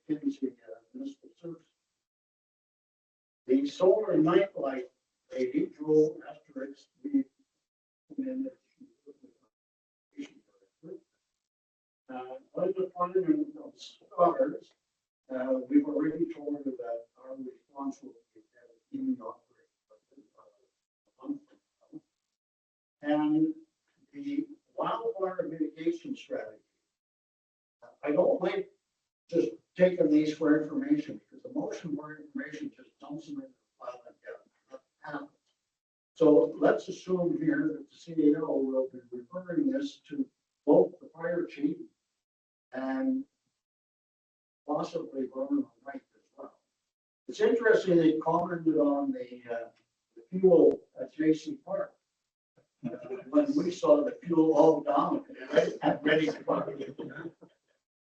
Kinsey Municipal Service. The solar nightlight lady, Joel Asterix, we recommend that she work with our director. On the funding of stars, we've already told her that our response will be that it can operate a month from now. And the wildfire mitigation strategy. I don't like just taking these for information because the motion for information just dumps them in the file and nothing happens. So let's assume here that the CAO will be referring this to both the fire chief and possibly Vernon Wright as well. It's interesting they commented on the fuel at J.C. Park. When we saw the fuel all down, ready to park.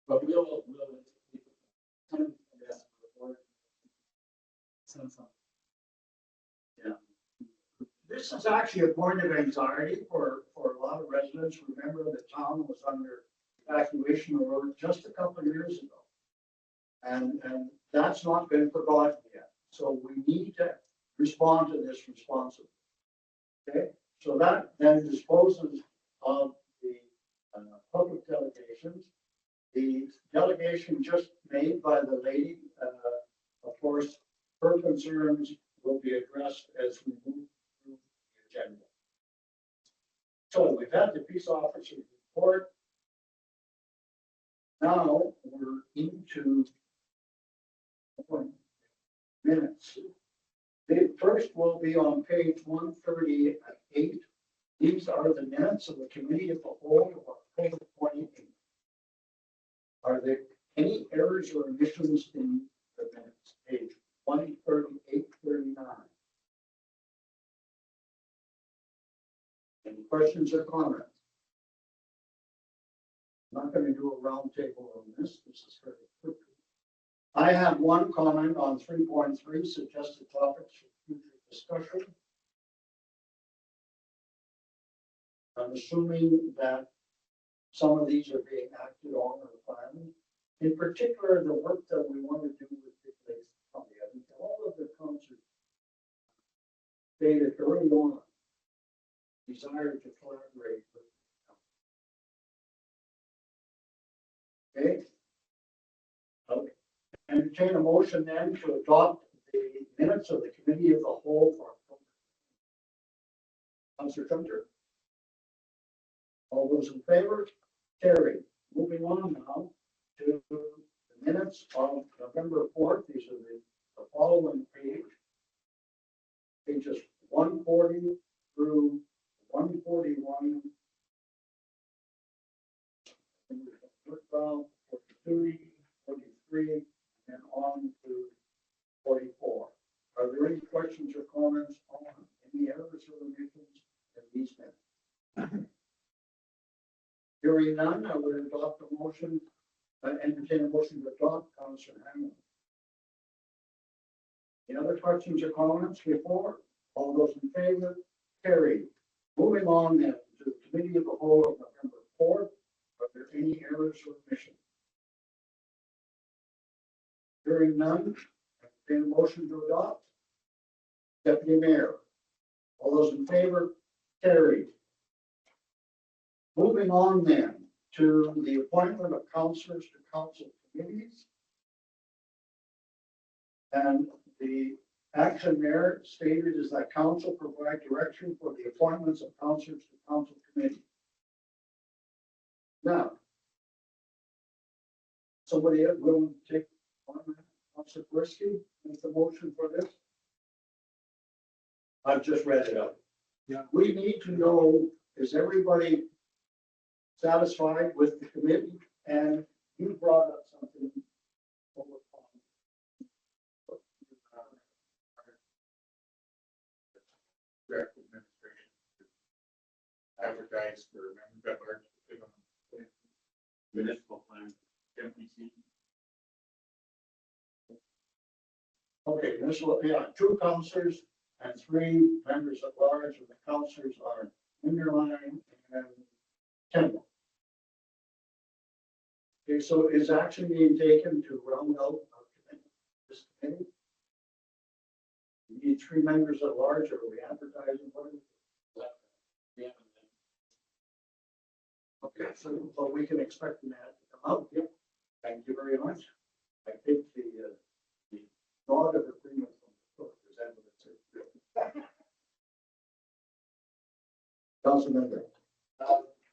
But we'll. Yeah. This is actually a point of anxiety for a lot of residents. Remember, the town was under evacuation alert just a couple of years ago. And that's not been forgotten yet. So we need to respond to this responsibly. Okay, so that then disposes of the public delegations. The delegation just made by the lady, of course, her concerns will be addressed as we move through the agenda. So we've had the peace officer's report. Now we're into minutes. The first will be on page 138. These are the minutes of the committee of the whole of October 28th. Are there any errors or omissions in the minutes? Page 138, 39. Any questions or comments? I'm not going to do a round table on this. This is very quick. I have one comment on 3.3, suggested topics for future discussion. I'm assuming that some of these are being acted on or planned. In particular, the work that we want to do with the place, I think all of the concerts stated early on desire to collaborate with them. Okay. Okay. Entertain a motion then to adopt the minutes of the committee of the whole for October. Councillor Hunter. All those in favor? Carried. Moving on now to the minutes of November 4th. These are the following pages 140 through 141. 42, 43, and on to 44. Are there any questions or comments on any errors or omissions in these minutes? Hearing none, I would adopt a motion, entertain a motion to adopt. Councillor Hamlin. Any other questions or comments before? All those in favor? Carried. Moving on then to the committee of the whole of November 4th. Are there any errors or omissions? Hearing none, entertain a motion to adopt. Deputy Mayor. All those in favor? Carried. Moving on then to the appointment of councillors to council committees. And the action there stated is that council provide direction for the appointments of councillors to council committee. Now, somebody will take one minute. Councillor Brisky, make the motion for this. I've just read it out. Yeah. We need to know, is everybody satisfied with the committee? And you brought up something. Direct administration advertise for members at large municipal plan, MPC. Okay, this will be on 2 councillors and 3 members at large, and the councillors are Underline and Kendall. Okay, so is action being taken to round out our committee, this committee? We need 3 members at large, or are we advertising? What is it? Yeah. Okay, so, but we can expect that to come out. Yep. Thank you very much. I think the nod of agreement from the book is evidence. Councilmember.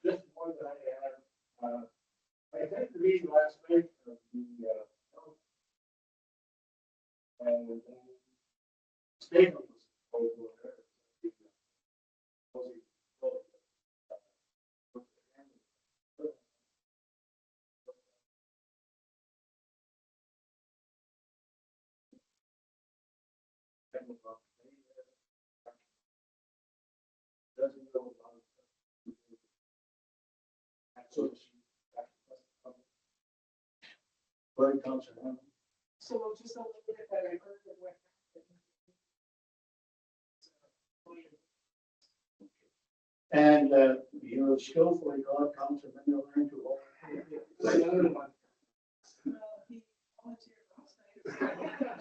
Just one that I had, I think the reason last night of the, and statement was over there. Doesn't go about. So, Very Councilmember. So just a little bit that I heard of what happened. And you have skillfully got Councilmember learn to walk. another one. He volunteered last night.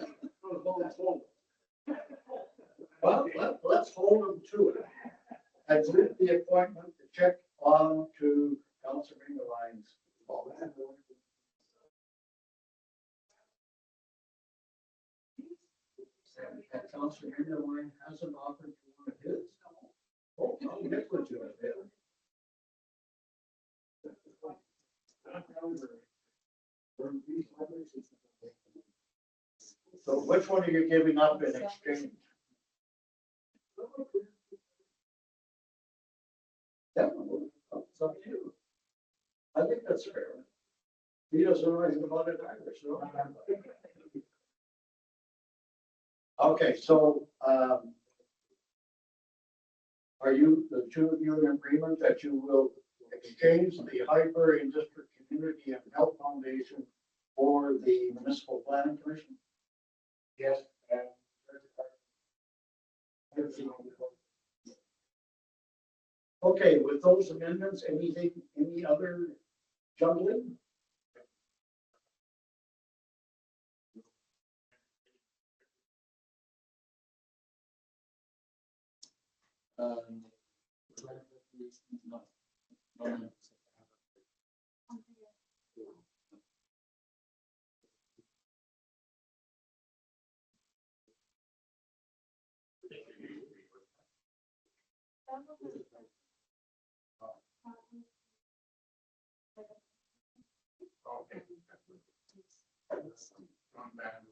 Well, let's hold them to it. And with the appointment to check on to Councilmember Lyons. And Councilmember Lyons hasn't offered to one of his. Oh, I'll get with you. So which one are you giving up in exchange? Yeah, it's up to you. I think that's fair. He doesn't know anything about it either, so. Okay, so, are you, the two of you in agreement that you will exchange the Highbury District Community and Health Foundation for the Municipal Planning Commission? Yes, and. Okay, with those amendments, anything, any other juggling? Okay. Not bad.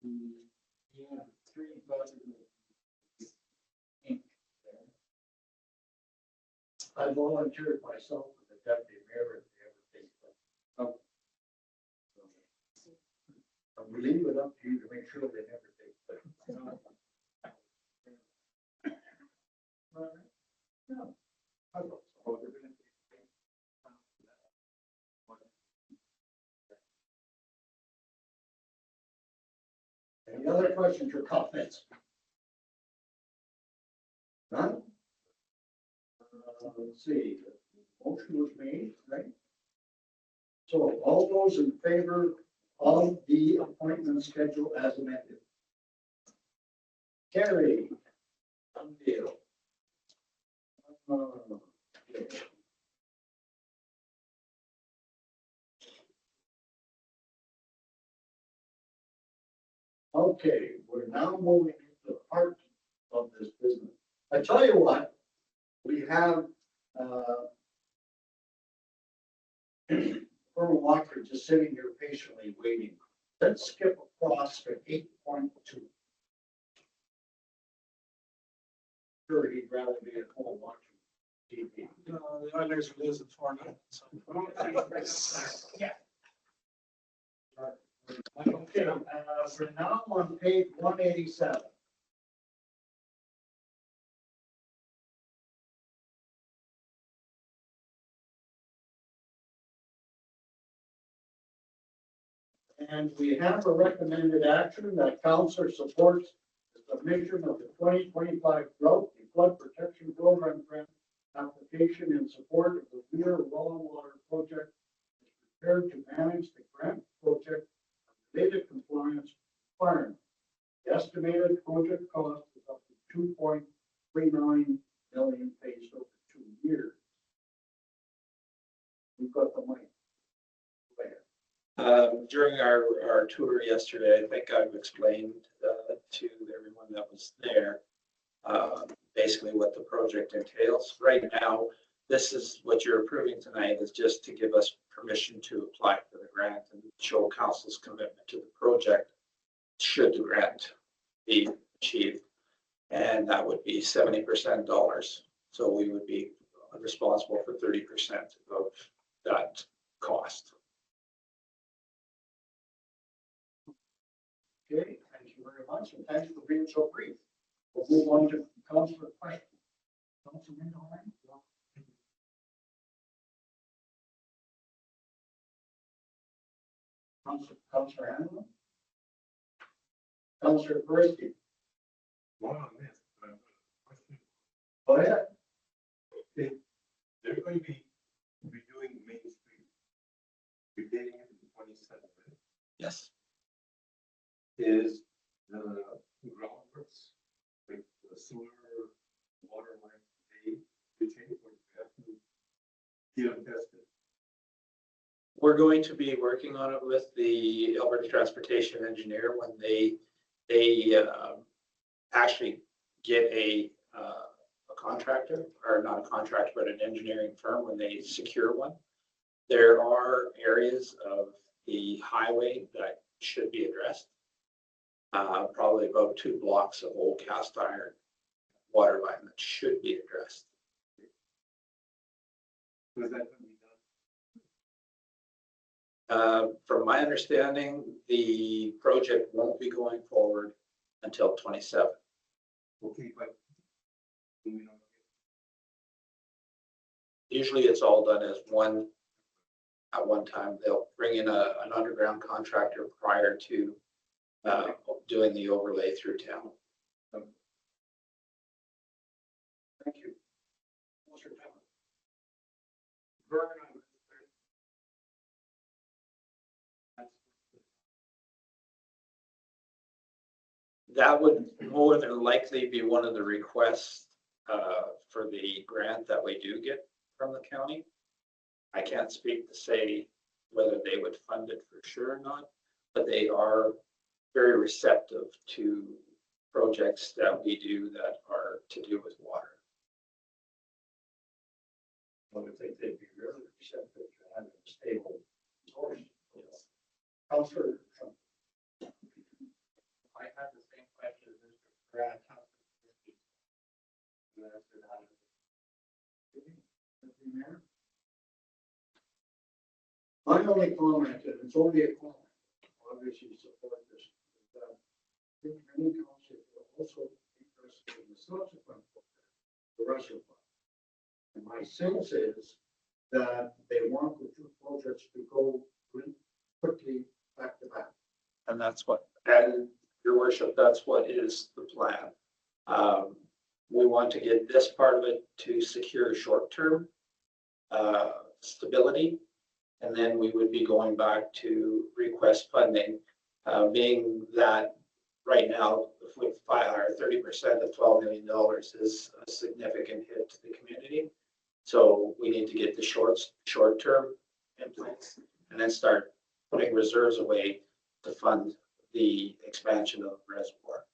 Yeah, 3 budget. Ink there. I volunteered myself for the deputy mayor if they ever take it. Oh. And we leave it up to you to make sure they never take it. No. I don't. Oh, they're gonna take- Any other questions or comments? None? Let's see, the motion was made, right? So all those in favor of the appointment schedule as amended? Carry. Done deal. Okay. Okay, we're now moving into the part of this business. I tell you what, we have, Colonel Walker just sitting here patiently waiting. Let's skip across to 8.2. Sure, he'd rather be at home watching TV. The others are losing 4-0, so. Okay, we're now on page 187. And we have a recommended action that council supports the submission of the 2025 drought and flood protection program grant application in support of the Weir Raw Water Project project cost is up to 2.39 million paid over 2 years. We've got the money. Where? During our tour yesterday, I think I've explained to everyone that was there, basically what the project entails. Right now, this is what you're approving tonight is just to give us permission to apply for the grant and show council's commitment to the project should the grant be achieved. And that would be 70% dollars. So we would be responsible for 30% of that cost. Okay, thank you very much, and thanks for being so brief. We'll move on to councillor questions. Councilman Doran? Councillor Hanlon? Councillor Percy? Wow, man. Question. Go ahead. They're going to be redoing Main Street. Redating it to 27, right? Yes. Is the groundworks, like the sewer, water line, they change or do we have to get them tested? We're going to be working on it with the Alberta Transportation Engineer when they actually get a contractor, or not a contractor, but an engineering firm when they secure one. There are areas of the highway that should be addressed. Probably about 2 blocks of old cast iron water line that should be addressed. Was that going to be done? From my understanding, the project won't be going forward until 27. Okay, but do we know? Usually it's all done as one, at one time. They'll bring in an underground contractor prior to doing the overlay through town. Thank you. Councillor Pelley? Vern, That would more than likely be one of the requests for the grant that we do get from the county. I can't speak to say whether they would fund it for sure or not, but they are very receptive to projects that we do that are to do with water. I would think they'd be really receptive to having a stable source. Councillor Trump? I have the same question as Mr. Brad. My only comment, and it's only a comment, obviously support this, is that I think many councils will also be interested in the subsequent program, the reservoir. And my sense is that they want the 2 projects to go quickly back to back. And that's what, and your worship, that's what is the plan. We want to get this part of it to secure short-term stability. And then we would be going back to request funding, being that right now, with 30% of $12 million is a significant hit to the community. So we need to get the short-term in place and then start putting reserves away to fund the expansion of the reservoir.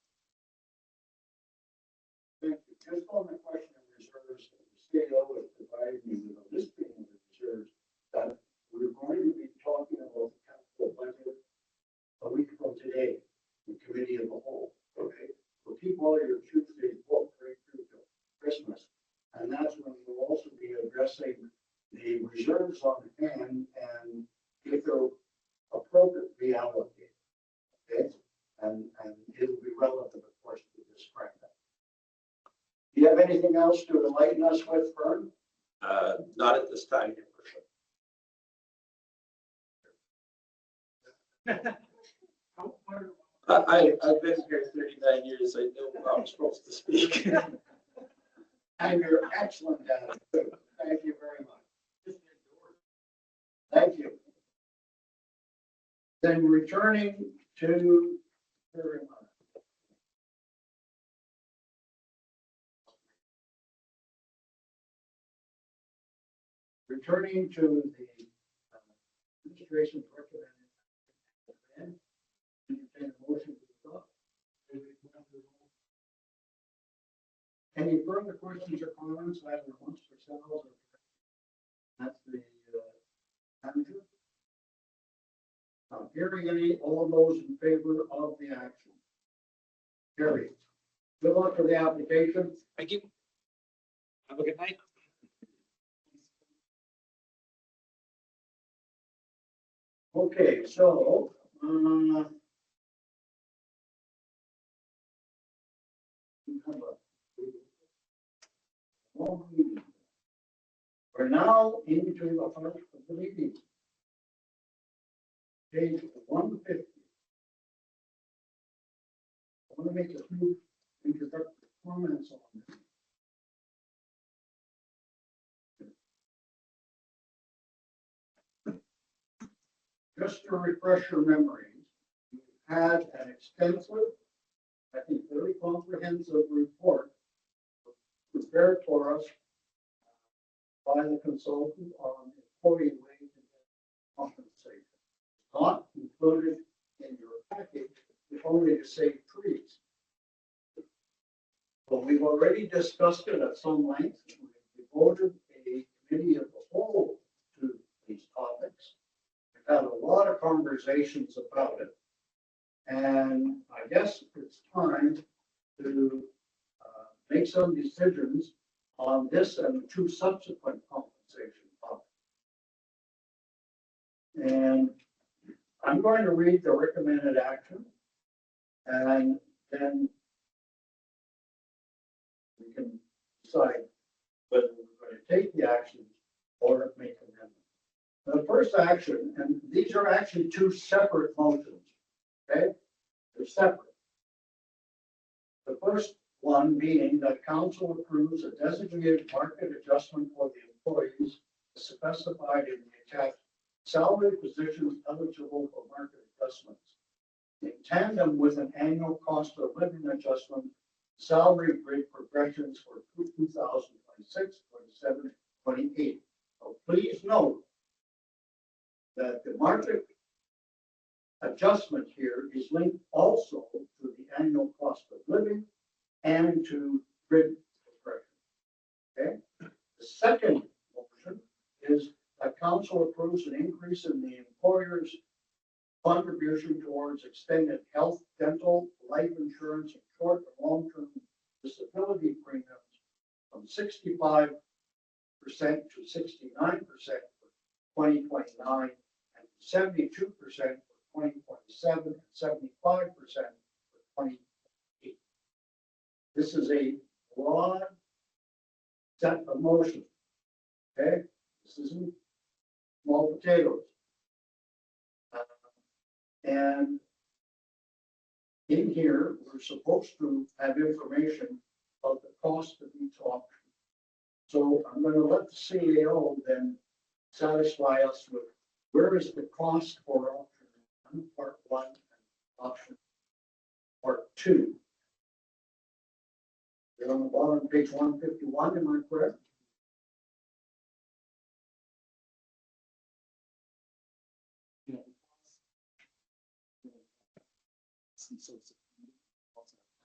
Thank you. Just on the question of reserves, the state always provided me with a listing of the reserves that we're going to be talking about the capital budget a week from today, the committee of the whole, okay? So keep all your Tuesdays booked right through to Christmas. And that's when we'll also be addressing the reserves on hand and if they're appropriately allocated, okay? And it'll be relevant, of course, to this program. Do you have anything else to enlighten us with, Vern? Not at this time, Your Worship. I've been here 39 years. I know I'm supposed to speak. And you're excellent at it, too. Thank you very much. Thank you. Then returning to returning to the administration's recommended. And entertain a motion to adopt. Any further questions or comments, either amongst yourselves or that's the manager? Hearing any, all those in favor of the action? Carried. Good luck with the application. Thank you. Have a good night. Okay, so, we have a long meeting. We're now into the heart of the meeting. Page 150. I want to make a few introductory comments on this. Just to refresh your memories, we had an extensive, I think, very comprehensive report prepared for us by the consultant on employee wage and compensation. Not included in your package, if only to save trees. But we've already discussed it at some length. We devoted a committee of the whole to these topics. We've had a lot of conversations about it. And I guess it's time to make some decisions on this and the two subsequent compensation topics. And I'm going to read the recommended action, and then we can decide whether we're going to take the action or make amendments. The first action, and these are actually two separate motions, okay? They're separate. The first one being that council approves a designated market adjustment for the employees specified in the attached salary positions eligible for market adjustments. In tandem with an annual cost of living adjustment, salary grade progressions for 2026, 27, 28. So please note that the market adjustment here is linked also to the annual cost of living and to grid progression. Okay. The second motion is that council approves an increase in the employer's contribution towards extended health, dental, life insurance, and short and long-term disability premiums from 65% to 69% for 2029 and 72% for 2027 and 75% for 2028. This is a broad set of motions. Okay, this isn't small potatoes. And in here, we're supposed to have information of the cost of each option. So I'm going to let the CAO then satisfy us with where is the cost for option one, part one, and option part two. They're on the bottom, page 151, am I correct? Some sorts of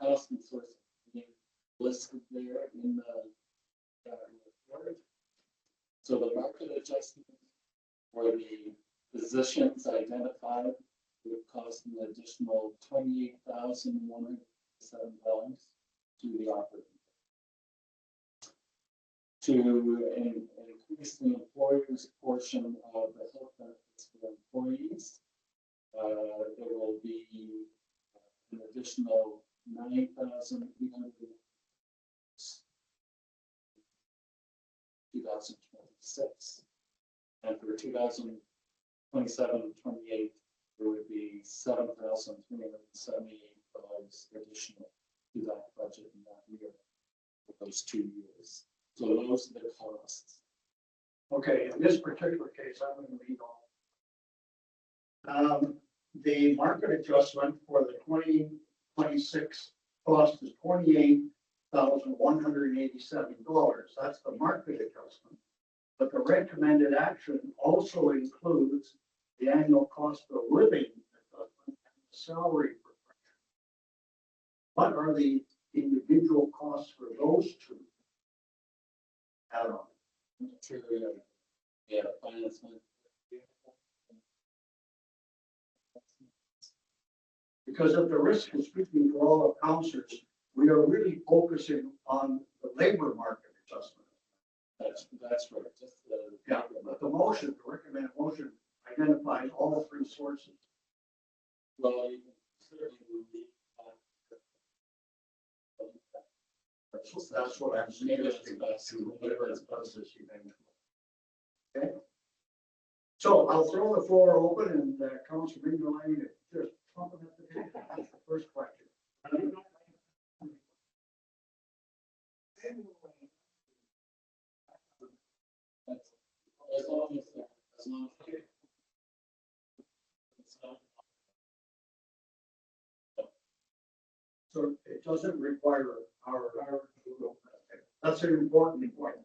cost and source of being listed there in the report. So the market adjustment for the positions identified would cost an additional $28,107 to the operating. To increase the employer's portion of the health benefits for employees, it will be an additional $9,800 2026. And for 2027, 28, there would be $7,378 additional to that budget in that year for those 2 years. So those are the costs. Okay, in this particular case, I'm going to read all. The market adjustment for the 2026 cost is $28,187. That's the market adjustment. But the recommended action also includes the annual cost of living adjustment and salary progression. What are the individual costs for those two? Add on. Material, yeah, finance. Because at the risk of speaking for all the counselors, we are really focusing on the labor market adjustment. That's right, just the. Yeah, but the motion, the recommended motion identifies all three sources. Well, you can certainly leave. That's what I'm Maybe that's suggesting. best. Whatever is best is eventually. Okay. So I'll throw the floor open and Councilor Mignolet, just trumpet at the table. That's the first question. That's, as long as, as long as. It's not- So it doesn't require our. That's an important point.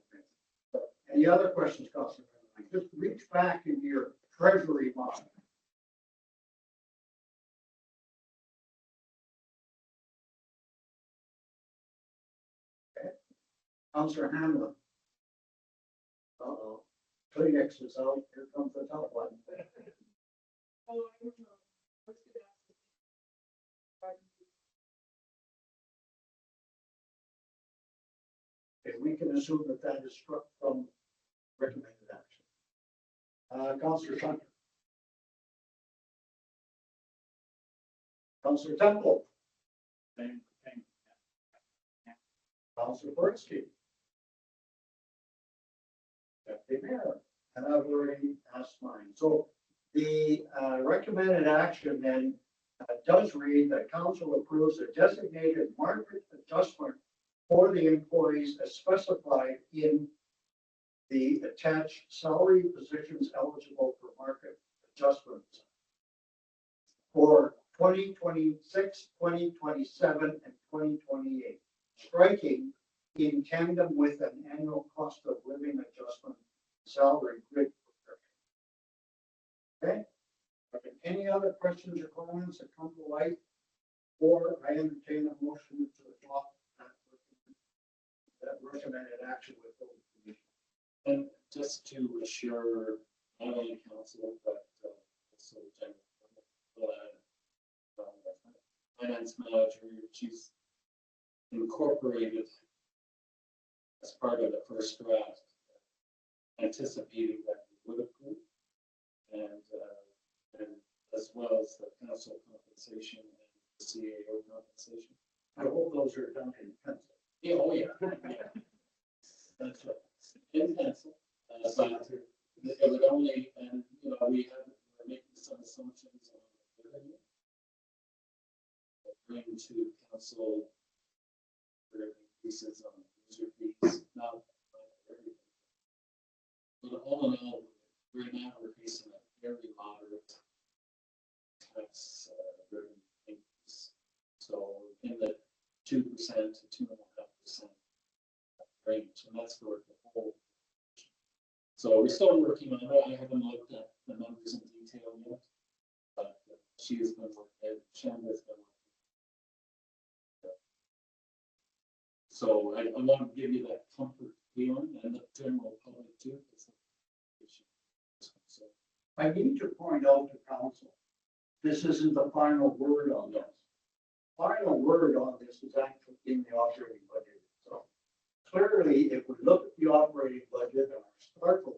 Any other questions, Councilor? Just reach back into your treasury box. Okay. Councilor Hamlin. Uh-oh. Kleenex is out. Here comes the top one. Oh, I don't know. What's the answer? If we can assume that that is struck from recommended action. Councilor Shunter. Councilor Temple. Councilor Bernstein. Deputy Mayor, and I've already asked mine. So the recommended action then does read that council approves a designated market adjustment for the employees as specified in the attached salary positions eligible for market adjustments for 2026, 2027, and 2028, striking in tandem with an annual cost of living adjustment salary grid. Okay? Are there any other questions or comments that come to light? Or I entertain a motion to adopt that recommended action with those conditions. And just to assure not only council, but also general, finance manager, she's incorporated as part of the first draft, anticipating that we would approve, and as well as the council compensation and the CAO compensation. I hope those are done in pencil. Yeah, oh yeah. That's right. In pencil. But it would only, and you know, we're making some assumptions on the revenue. Bring to council for increases on user fees, not everything. But all in all, right now we're facing a very moderate tax revenue increase. So in the 2% to 2.5% range, and that's for the whole. So we're still working on it. I haven't looked at the numbers in detail yet, but she has been working, Shanda's been working. So I want to give you that comfort feeling and the general public too. So I need to point out to council, this isn't the final word on this. Final word on this is actually in the operating budget. So clearly, if we look at the operating budget and our start with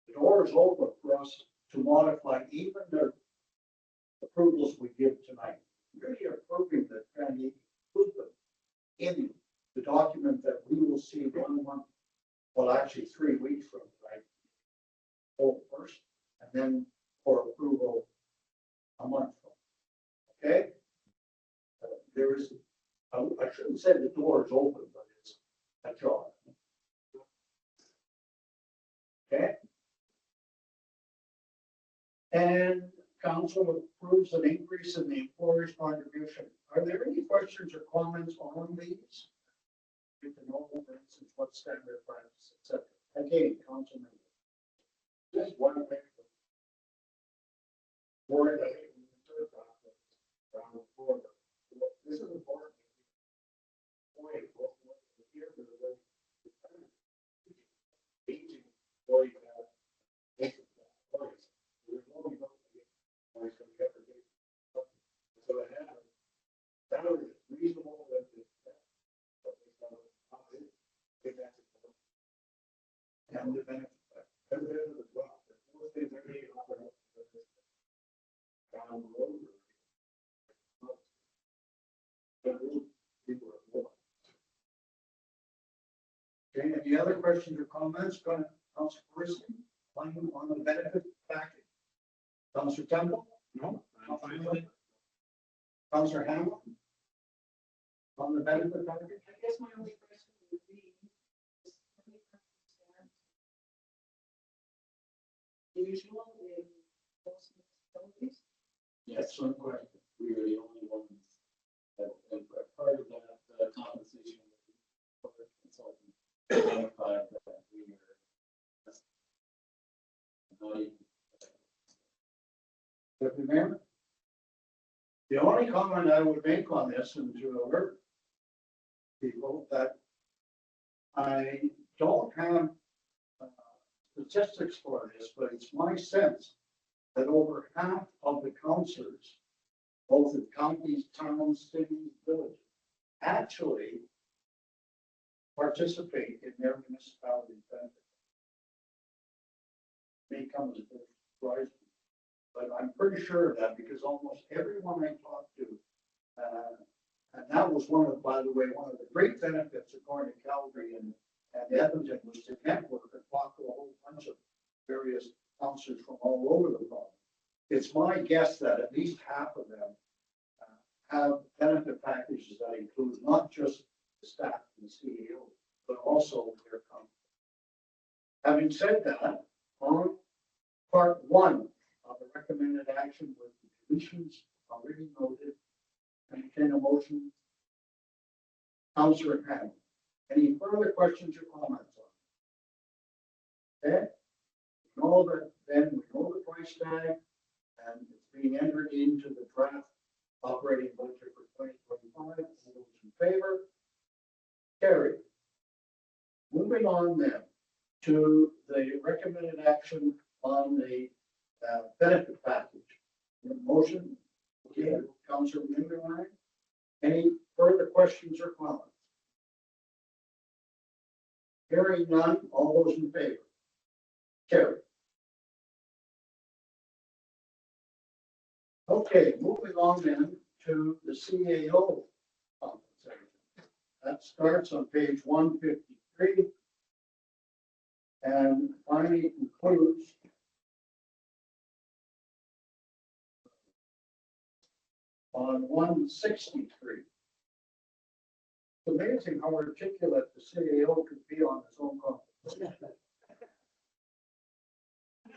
the door is open for us to modify even the approvals we give tonight. Really approving the trending improvement in the document that we will see 1 month, well, actually 3 weeks from tonight. Hold first, and then for approval a month from. Okay? There is, I shouldn't say the door is open, but it's ajar. Okay? And council approves an increase in the employer's contribution. Are there any questions or comments on these? get to know, for instance, what standard practice, et cetera. Again, council member. Just one thing. More than around the floor. This is important. Point, what here for the way. Aging, boy, there's no so it has, that was reasonable that And the benefit. as well. Most things are made down the road. But people are more. Okay, any other questions or comments? Go ahead, Councilor Person, on the benefit package. Councilor Temple? No. Councilor Hamlin? On the benefit package? I guess my only question would be, is how many percent usual in most municipalities? Yes, one question. We were the only ones that, and part of that compensation for the consultant identified that we were not even. Deputy Mayor? The only comment I would make on this, and to alert people that I don't have statistics for this, but it's my sense that over half of the councillors, both in counties, towns, cities, villages, actually participate in their municipality benefit. May come as a bit surprise, but I'm pretty sure of that because almost everyone I talked to, and that was one of, by the way, one of the great benefits of going to Calgary and Edmonton was to network and talk to a whole bunch of various councillors from all over the province. It's my guess that at least half of them have benefit packages that include not just the staff and the CEO, but also their company. Having said that, on part one of the recommended action with the commissions already noted, entertain a motion. Councillor Hammond, any further questions or comments on it? Okay, we know that then we know the price tag and it's being entered into the draft operating budget for 2025. All those in favor? Carried. Moving on then to the recommended action on the benefit package. The motion, okay, Councillor Minderline. Any further questions or comments? Hearing none, all those in favor? Carried. Okay, moving on then to the CAO compensation. That starts on page 153 and finally concludes on 163. It's amazing how articulate the CAO could be on his own compensation.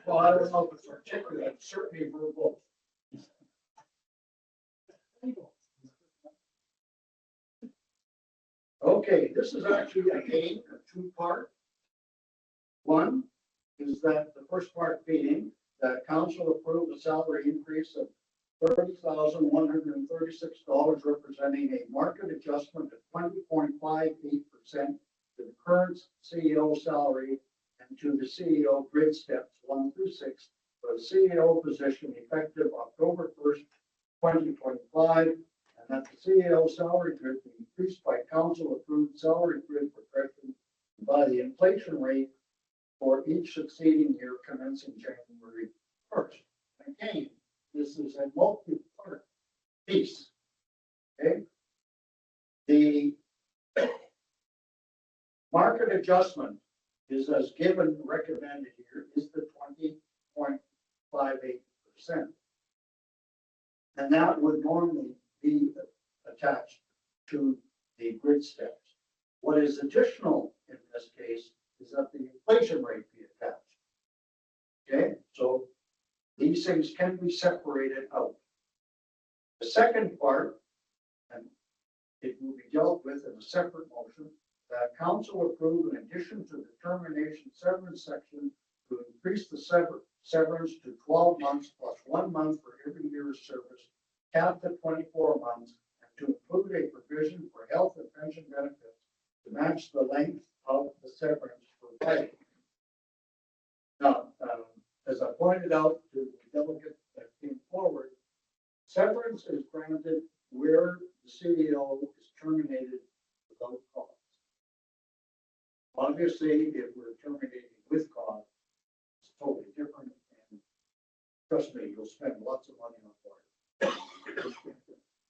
Well, I don't know if it's articulate, certainly verbal. Okay, this is actually again a two-part. One is that the first part being that council approved a salary increase of $30,136, representing a market adjustment of 20.58% to the current CEO salary and to the CEO grade steps 1 through 6 for the CEO position effective October 1st, 2025, and that the CEO salary grid be increased by council approved salary grid progression by the inflation rate for each succeeding year commencing January 1st. Again, this is a multi-part piece. Okay. The market adjustment is as given recommended here is the 20.58%. And that would normally be attached to the grid steps. What is additional in this case is that the inflation rate be attached. Okay, so these things can be separated out. The second part, and it will be dealt with in a separate motion, that council approve in addition to the termination severance section to increase the severance to 12 months plus 1 month for every year of service, capped at 24 months, and to include a provision for health and pension benefits to match the length of the severance provided. Now, as I pointed out to the delegate that came forward, severance is granted where the CEO is terminated without cause. Obviously, if we're terminating with cause, it's totally different, and trust me, you'll spend lots of money on it.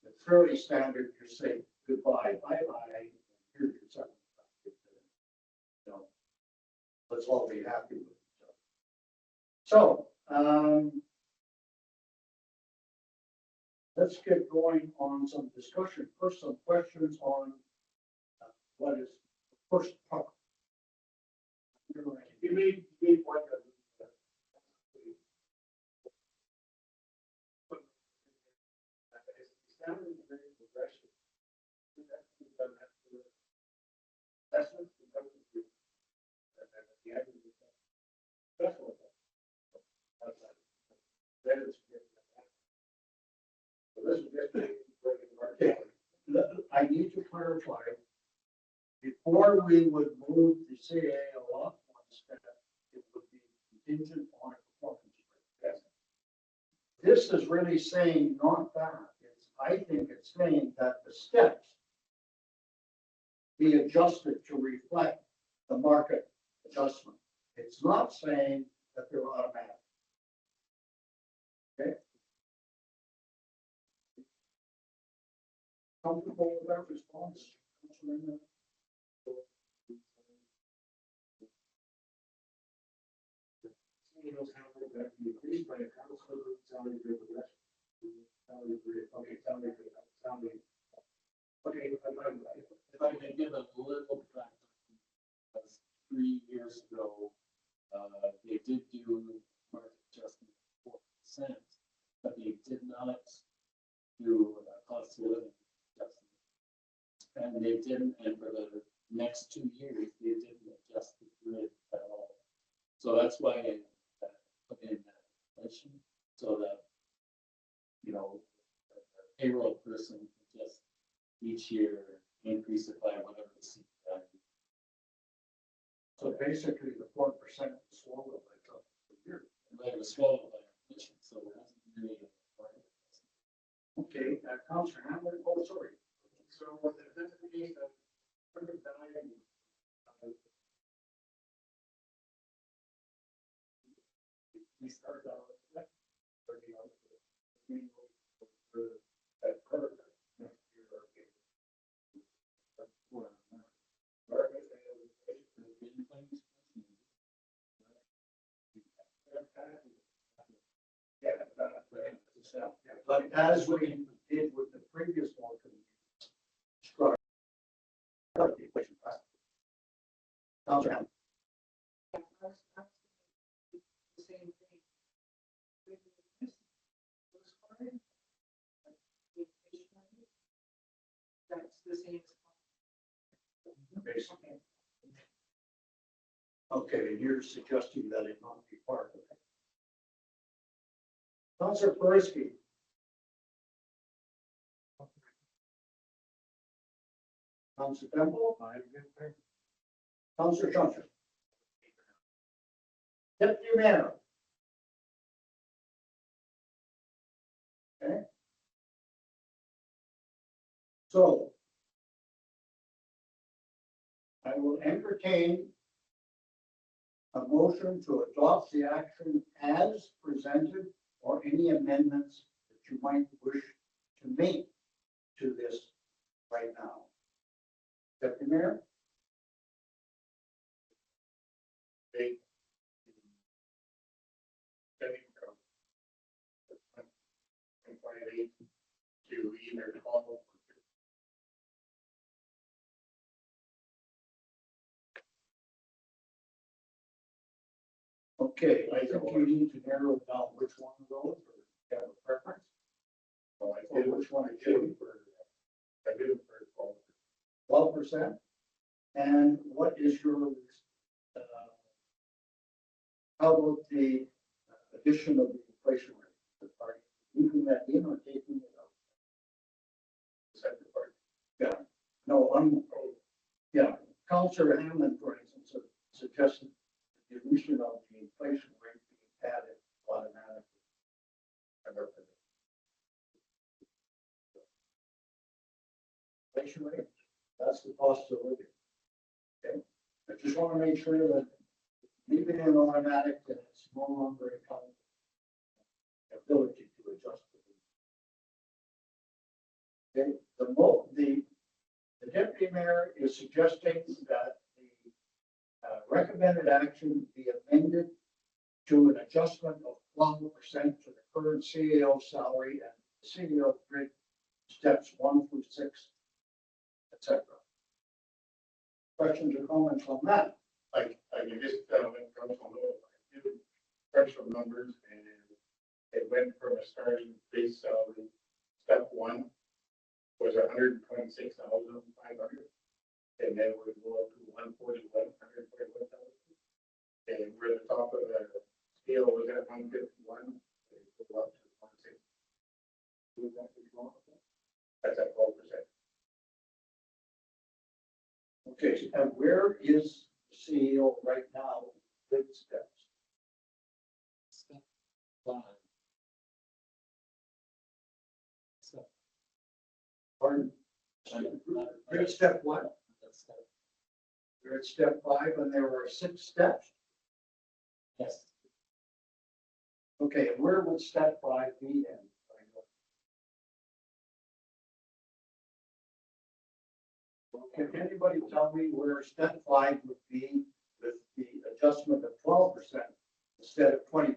It's fairly standard, you say goodbye, bye-bye, here's your severance. You know, let's all be happy with each other. So, let's get going on some discussion. First, some questions on what is the first part. You made one of the. Sounding very progressive. That's what the government do. And then at the end of the day, that's what. That is. So this is just. I need to clarify, before we would move the CA along one step, it would be contingent on a performance rate. Yes. This is really saying not that. I think it's saying that the steps be adjusted to reflect the market adjustment. It's not saying that they're automatic. Okay? Comfortable with that response? Councilor? You know, salary that be increased by a council, salary for the rest. Salary for, okay, salary for, salary. Okay, If I may give a little background, because 3 years ago, they did do market adjustment of 4%, but they did not do cost of living adjustment. And they didn't, and for the next 2 years, they didn't adjust the grid at all. So that's why I put in that inflation, so that, you know, the payroll person can just each year increase it by whatever the CPI. So basically, the 4% is swallowed by the year. But it was swallowed by inflation, so it wasn't really a part of it. Okay, Councilor Hamlin, oh, sorry. So what the investigation of hundred dying. We started out with that. That part next year. But as we did with the previous motion, struck the equation back. Councilor Hamlin. The same thing. That's the same. Basically. Okay, you're suggesting that it not be part of it. Councilor Persky. Councilor Temple. Councilor Johnson. Deputy Mayor. Okay. So I will entertain a motion to adopt the action as presented or any amendments that you might wish to make to this right now. Deputy Mayor? To either call. Okay, I think you need to narrow down which one of those, or have a preference. Well, I Or did which one I I did did. for 12. 12%? And what is your, how about the addition of the inflation rate? Are you leaving that in or taking it out? Second part. Yeah, no, yeah, Counselor Hammond, for instance, suggested the deletion of the inflation rate being added automatically. Inflation rate, that's the cost of living. Okay, I just want to make sure that leave it in automatic, and it's no longer a ability to adjust. Okay, the deputy mayor is suggesting that the recommended action be amended to an adjustment of 12% to the current CEO salary and CEO grid steps 1 through 6, etc. Questions or comments on that? I just, when council knows, I did crunch some numbers and it went from a starting base salary, step 1 was 126,500. And then we go up to 141,000. And we're at the top of the scale was at 151, they go up to 160. That's at 12%. Okay, and where is the CEO right now with steps? Step 5. Step. Pardon? You're at step what? That's step. You're at step 5 and there were 6 steps. Yes. Okay, where would step 5 be then? Can anybody tell me where step 5 would be with the adjustment of 12% instead of 20%?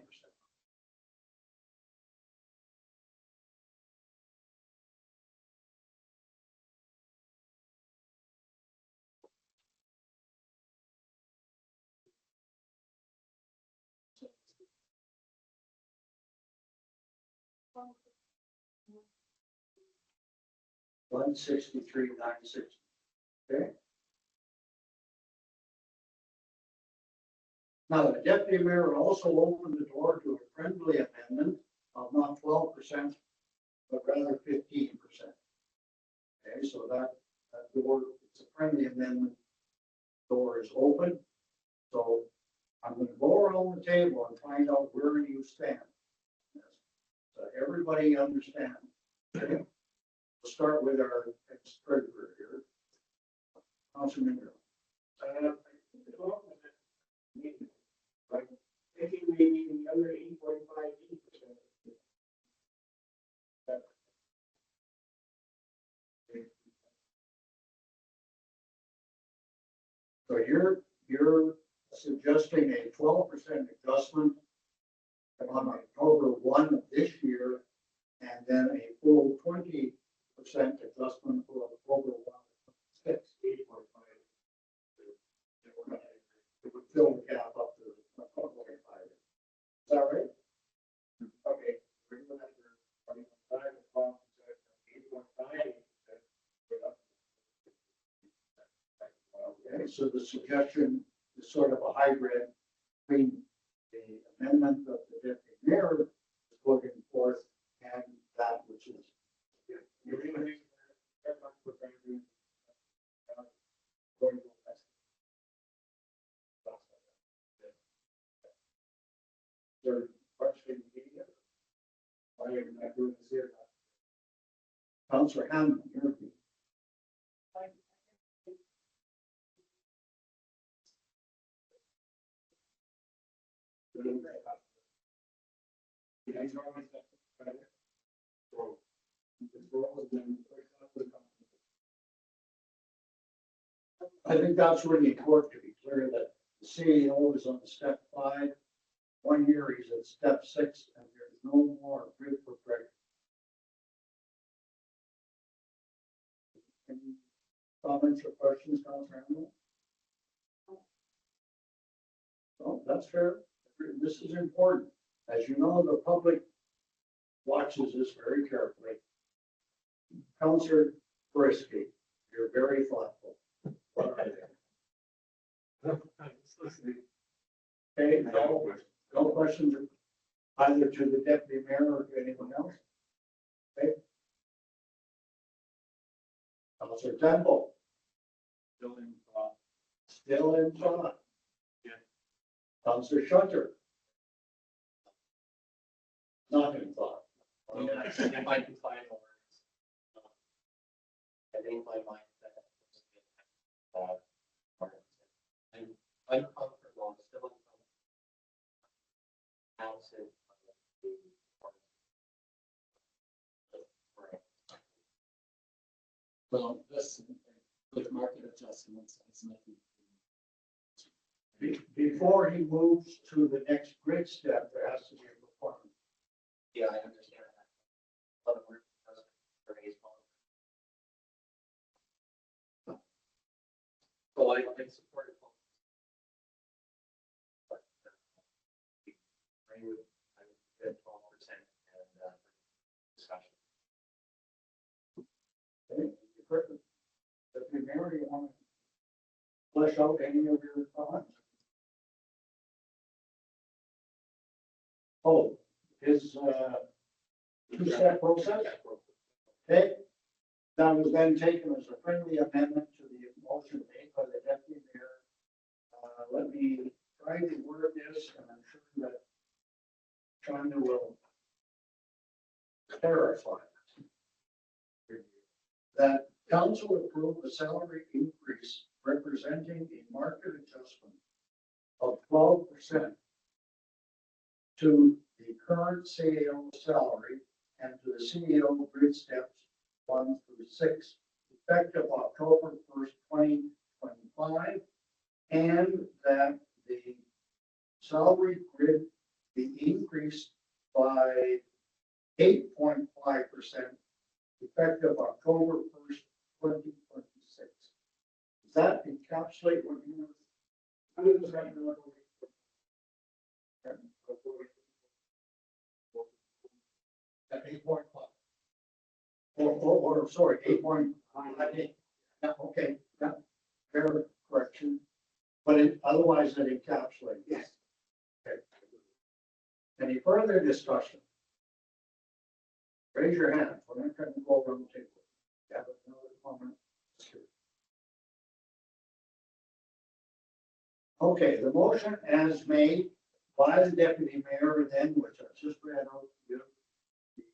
$163,960. Okay. Now, the deputy mayor also opened the door to a friendly amendment of not 12%, but rather 15%. Okay, so that door, it's a friendly amendment. Door is open. So I'm going to go around the table and find out where you stand. So everybody understands. Okay? We'll start with our ex-treasurer here. Councilman Miller. Right, thinking maybe the other 8.5%. So you're suggesting a 12% adjustment on October 1 of this year, and then a full 20% adjustment for October 1 of 6. 8.5. It would fill the gap up to 1.5. Is that right? Okay. We're going to have to 8.5. Okay, so the suggestion is sort of a hybrid between the amendment of the deputy mayor is putting forth and that which is. You're going to that's not what we're going to do. Going to they're partially media. Why are you not doing this here? Councilor Hammond, your view. Yeah, he's always got the credit. So, his role has been very confident. I think that's really important to be clear that the CEO is on step 5. 1 year he's at step 6, and there's no more grid for break. Any comments or questions, Councilor Hammond? No, that's fair. This is important. As you know, the public watches this very carefully. Councilor Brisky, you're very thoughtful. What are they? Okay, no questions either to the deputy mayor or to anyone else? Okay. Counselor Temple, Still in thought. still in thought. Yeah. Counselor Shutter. Not in thought. If I can find words. I think my mindset was I'm uncomfortable, I'm still uncomfortable. Absent of the. Well, this, with market adjustments, it's nothing. Before he moves to the next grid step, there has to be a performance. Yeah, I understand that. But we're, for baseball. So I support it. But, I would get 12% and, discussion. Okay, Deputy Mayor, you want to flesh out any of your thoughts? Oh, his, two-step process? Okay. That was then taken as a friendly amendment to the motion made by the deputy mayor. Let me try to word this, and I'm sure that China will clarify that council approved a salary increase representing a market adjustment of 12% to the current CEO salary and to the CEO grid steps 1 through 6, effective October 1st, 2025, and that the salary grid be increased by 8.5% effective October 1st, 2026. Does that encapsulate what you were? At 8.5. Or, sorry, 8.5. Yeah, okay, yeah, fair correction. But otherwise it encapsulates. Yes. Okay. Any further discussion? Raise your hand. We're not going to go around the table. Have another comment? Okay, the motion as made by the deputy mayor, then, which I just read out, to you, the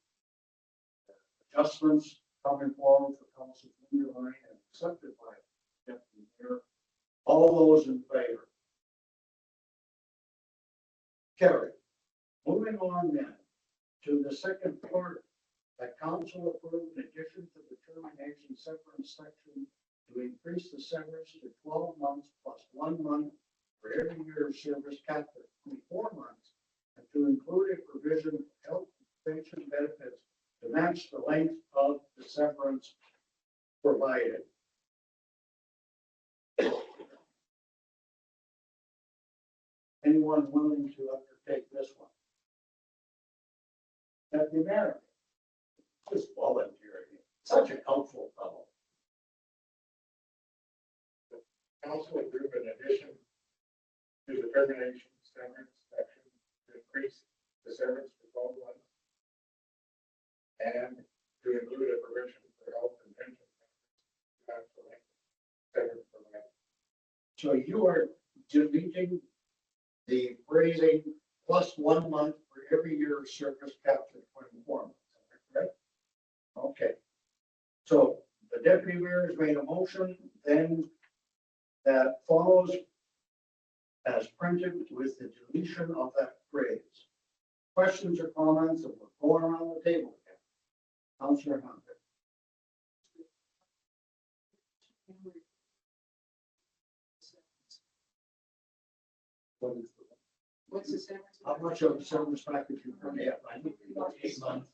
adjustments coming forward for council line and accepted by the deputy mayor. All those in favor? Carried. Moving on then to the second part, that council approved in addition to the termination severance section to increase the severance to 12 months plus 1 month for every year of service capped at 24 months, and to include a provision of health and pension benefits to match the length of the severance provided. Anyone willing to undertake this one? Deputy Mayor, just volunteering, such a helpful fellow. Council approved in addition to the termination severance section to increase the severance to 12 months and to include a provision for health and pension. Severance provided. So you are deleting the phrasing plus 1 month for every year of service capped at 24 months, right? Okay. So the deputy mayor has made a motion, then that follows as printed with the deletion of that phrase. Questions or comments, and we're going around the table again. Councillor Hunter. What is the What's the severance? How much of the service package you currently have? I think about 8 months.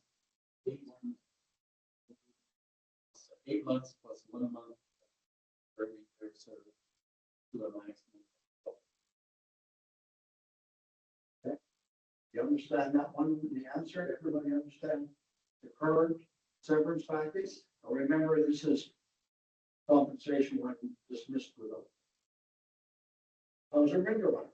8 months. 8 months plus 1 month for every year of service to a maximum. You understand that one, the answer? Everybody understand the current severance package? Now remember, this is compensation when dismissed without. Counselor Minderman.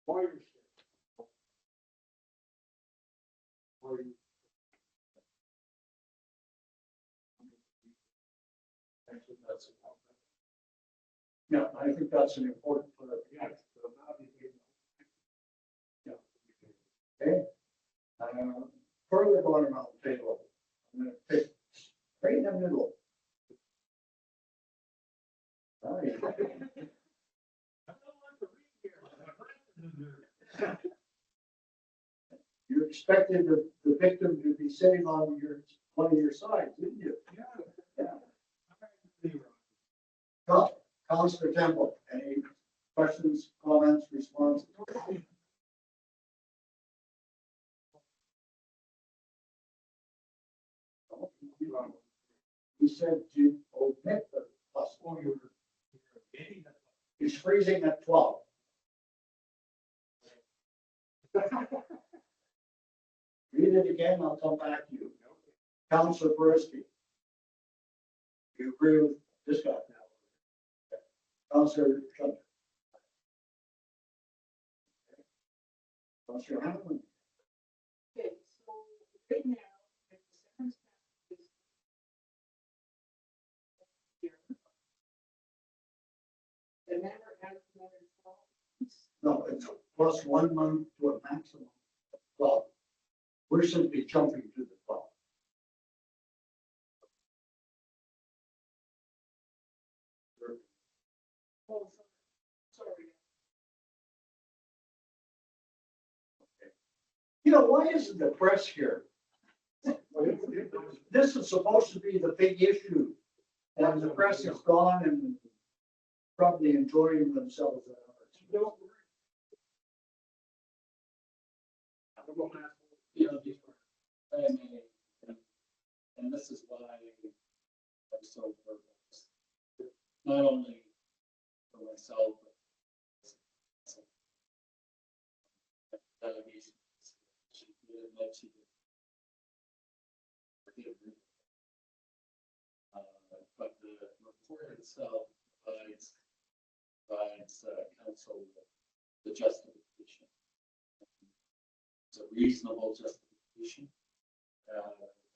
Warriors. Or you- Actually, that's a problem. Yeah, I think that's an important clarification. Yeah, so now you can- Okay. Further going around the table, I'm gonna pick right in the middle. All right. You expected the victim to be sitting on one of your sides, didn't you? Yeah. Counselor Temple, any questions, comments, responses? He said to omit the plus. He's freezing at 12. Read it again, I'll come back to you. Counselor Bursky. You agree with this guy now? Counselor Trump. Counselor Hamilton. Okay, so right now, if the severance package is here, the member has another 12 months. No, it's plus 1 month to a maximum of 12. We're simply jumping to the 12. Oh, sorry. You know, why isn't the press here? This is supposed to be the big issue. And the press is gone and probably enjoying themselves. Don't worry. I won't ask. You know, these were, and this is why I'm so nervous. Not only for myself, but delegation. She did admit she did. But the report itself provides council the justification. It's a reasonable justification,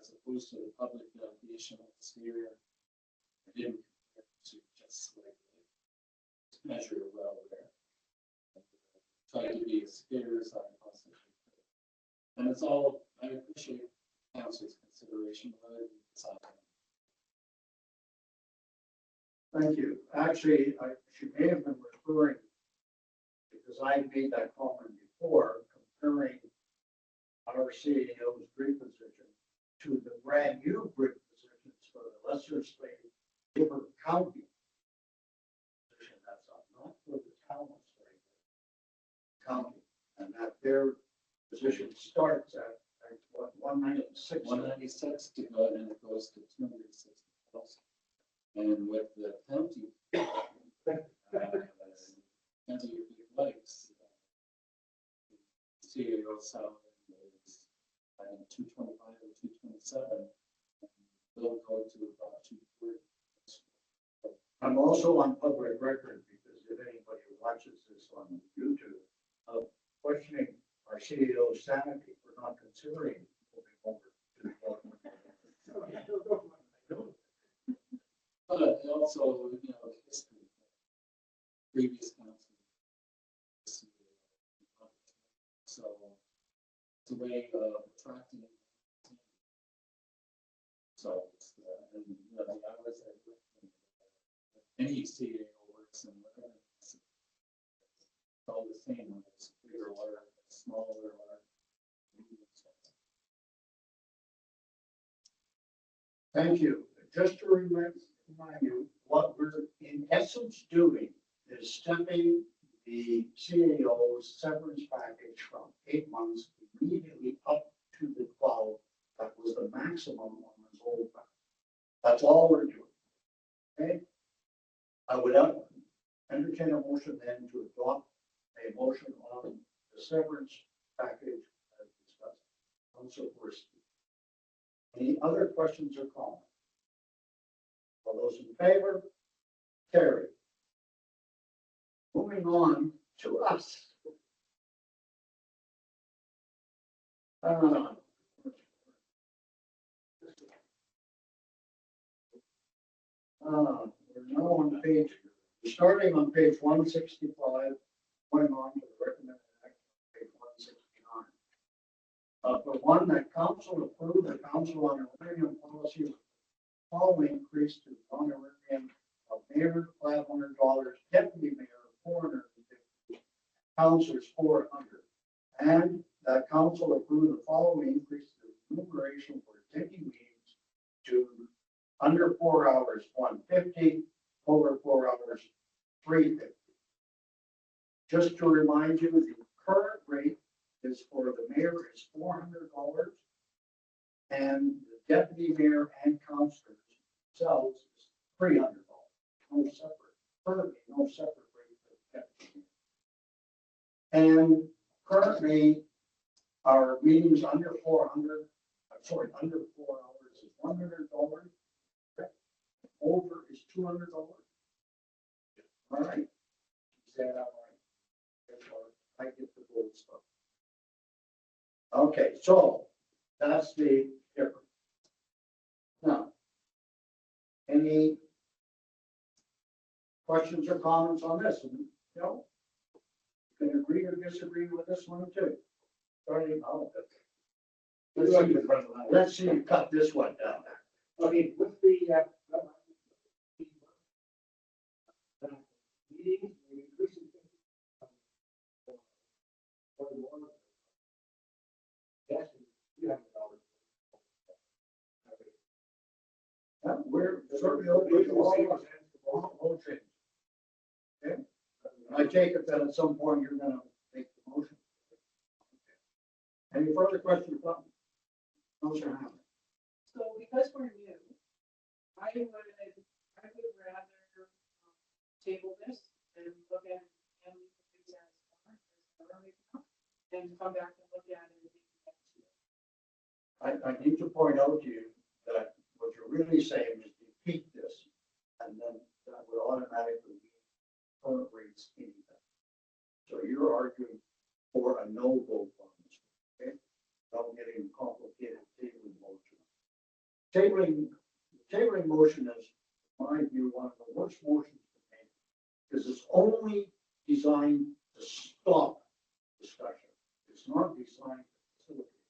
as opposed to the public delegation of the sphere. I didn't compare it to just slightly measure well there. Try to be as fair as I possibly could. And it's all, I appreciate council's consideration of it. Thank you. Actually, she may have been referring, because I made that comment before, comparing our CAO's grid position to the brand new grid positions for the lesser state Gifford County position that's up, not for the town of Slade County, and that their position starts at what, 196? 196 to go, and it goes to 260 also. And with the county, county lakes, CAO salary is, I think, 225 or 227. They'll go to about 230. I'm also on public record because if anybody watches this on YouTube, questioning our CEO's sanity for not considering moving over to the government. But also, you know, history, previous council. So it's a way of attracting. So, and, you know, the hours that any CAO works in whatever. It's all the same, whether it's bigger or smaller or. Thank you. Just to remind you, what we're in essence doing is stepping the CAO's severance package from 8 months immediately up to the 12. That was the maximum on this old pack. That's all we're doing. Okay? I would entertain a motion then to adopt a motion on the severance package as discussed. Council Brisky. Any other questions or comments? All those in favor? Carried. Moving on to us. We're now on page, starting on page 165, going on to the recommended action, on page 169. The one that council approved, the council honorarium policy, following increase to honorarium of mayor $500, deputy mayor $450, councilors $400. And that council approved the following increase to remuneration for attending meetings to under 4 hours, $150, over 4 hours, $350. Just to remind you, the current rate is for the mayor is $400, and the deputy mayor and councilors themselves is $300. No separate, currently no separate rate for the deputy mayor. And currently, our meetings under 400, under 4 hours is $100. Over is $200. All right. Is that all right? That's all right. I get the gold stuff. Okay, so that's the difference. Now, any questions or comments on this? No? You can agree or disagree with this one too. Starting out. Let's see you cut this one down. Okay, with the, meeting, we increased it. For the one. Yes, $300. Yeah, we're certainly open to all changes. Okay? I take it that at some point you're gonna make the motion. Any further questions? Councilor Hammond. So because we're new, I would rather table this and look at it and come back and look at it next year. I need to point out to you that what you're really saying is defeat this, and then that would automatically be current rates anything. So you're arguing for a no vote on this, okay? Without getting complicated tabling motion. Tabling motion is, in my view, one of the worst motions to make, because it's only designed to stop discussion. It's not designed to facilitate.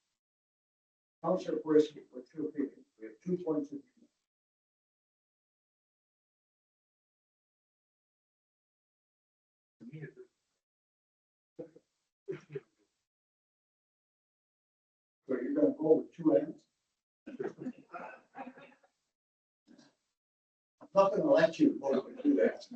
Councilor Brisky, what's your opinion? We have 2 points of view. So you're gonna go with 2 ends? I'm not gonna let you vote with 2 ends.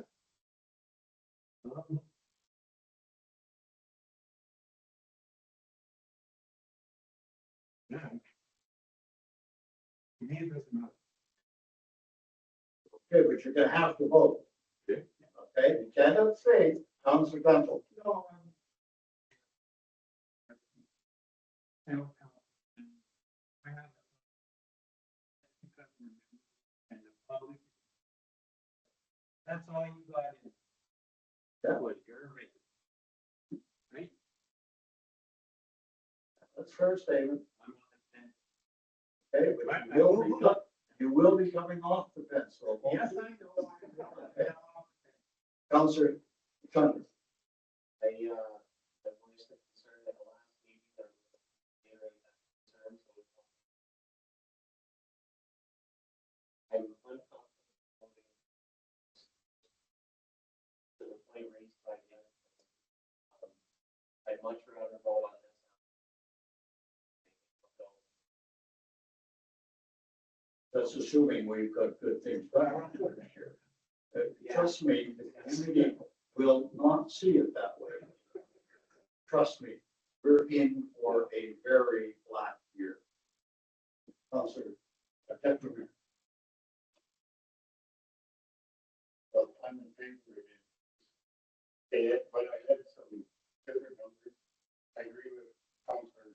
Okay, but you're gonna have to vote. Okay. Okay, you cannot say, Councilor Gunkel. No, That's all you got in. Yeah. Was your rate. Right? That's fair statement. I'm on the fence. Okay, but you will be coming off the fence, so. Yes, I know. Councilor Chandler. I voiced a concern at the last meeting that reiterate that concern. I'm uncomfortable voting to the point raised by the other. I'd much rather vote on this. That's assuming we've got good things back here. Trust me, the community will not see it that way. Trust me, we're in for a very black year. Councilor, Deputy. Well, I'm in favor of it. But I had some different numbers. I agree with Councilor.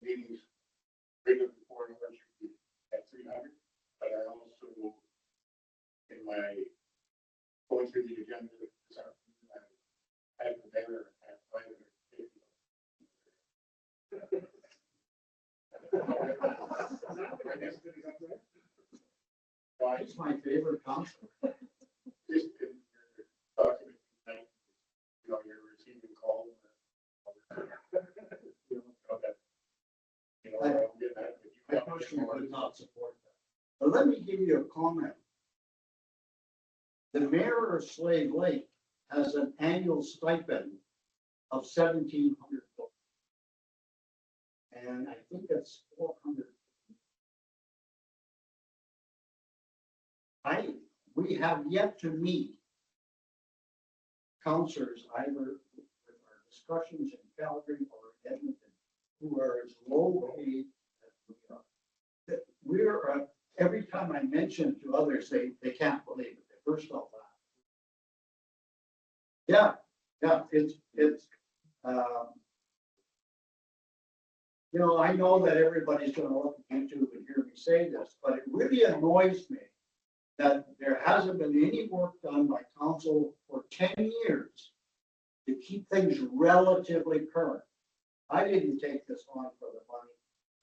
meetings, regular before hours should be at 300, but I also, in my, going through the agenda this afternoon, I had the banner at 550. Well, He's my favorite counselor. just in your document tonight, you're receiving calls. Okay. I don't get that, but you I personally would not support that. But let me give you a comment. The mayor of Slave Lake has an annual stipend of $1,700. And I think it's 400. We have yet to meet counselors either with our discussions in Calgary or Edmonton who are as low paid as we are. That we're, every time I mention to others, they can't believe it. They burst out laughing. Yeah, it's, I know that everybody's gonna look at YouTube and hear me say this, but it really annoys me that there hasn't been any work done by council for 10 years to keep things relatively current. I didn't take this on for the money.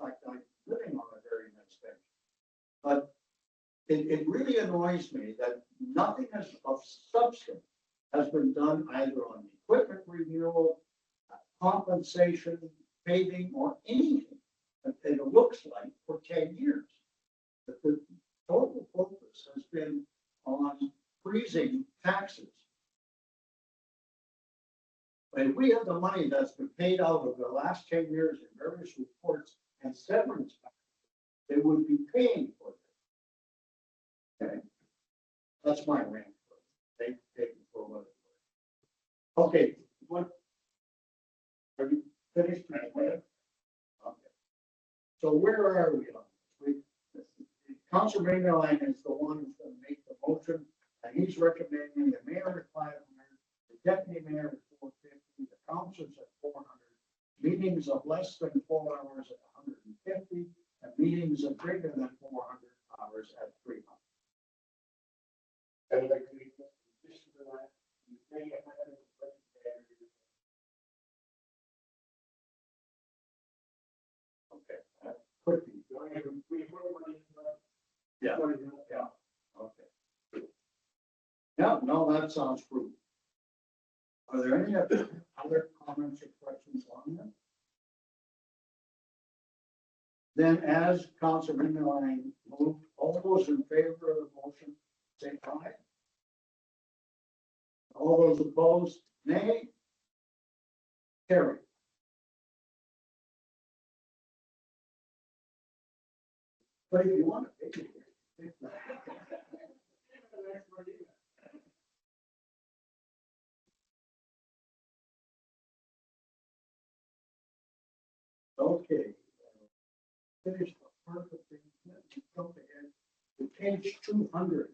In fact, I'm living on a very nice bench. But it really annoys me that nothing of substance has been done either on equipment renewal, compensation, paving, or anything. And it looks like for 10 years. That the total focus has been on freezing taxes. But if we have the money that's been paid out over the last 10 years in various reports and severance, they would be paying for it. Okay. That's my rant. They take it for what it's worth. Okay, what? Are you finished? Okay. So where are we on this? Council Rainline is the one who's going to make the motion, and he's recommending the mayor at 500, the deputy mayor at 450, the councils at 400, meetings of less than 4 hours at 150, and meetings of greater than 400 hours at 300. And like, we just for that, you bring it back to the budget there. Okay, quickly. Yeah. Yeah, okay. Yeah, no, that sounds true. Are there any other comments or questions on that? Then as Council Ringeline moved, all those in favor of the motion, say aye. All those opposed, nay. Carry. But if you want to take it. Okay. Finish the part of things, let's jump ahead to page 200.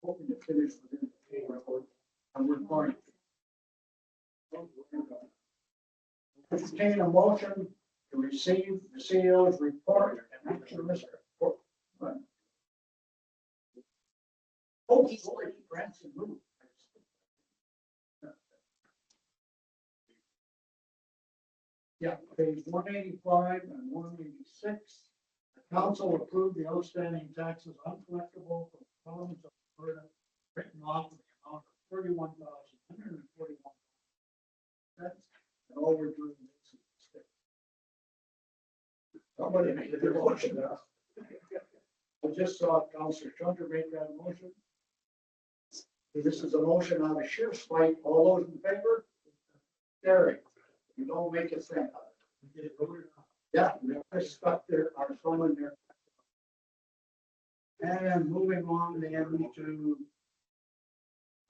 Hoping to finish within the page report, and we're going. Entertain a motion to receive the CEO's report and action list report. Oh, sorry, Branson moved. Yeah, page 185 and 186. The council approved the outstanding taxes uncollectible for the province of Alberta, written off in the amount of $31,141. And all we're doing is somebody make the motion. I just saw Councilor Chunter make that motion. This is a motion on a sheer spite. All those in favor? Carry. You don't make it thing. Yeah, we stuck there, our phone in there. And moving on then to.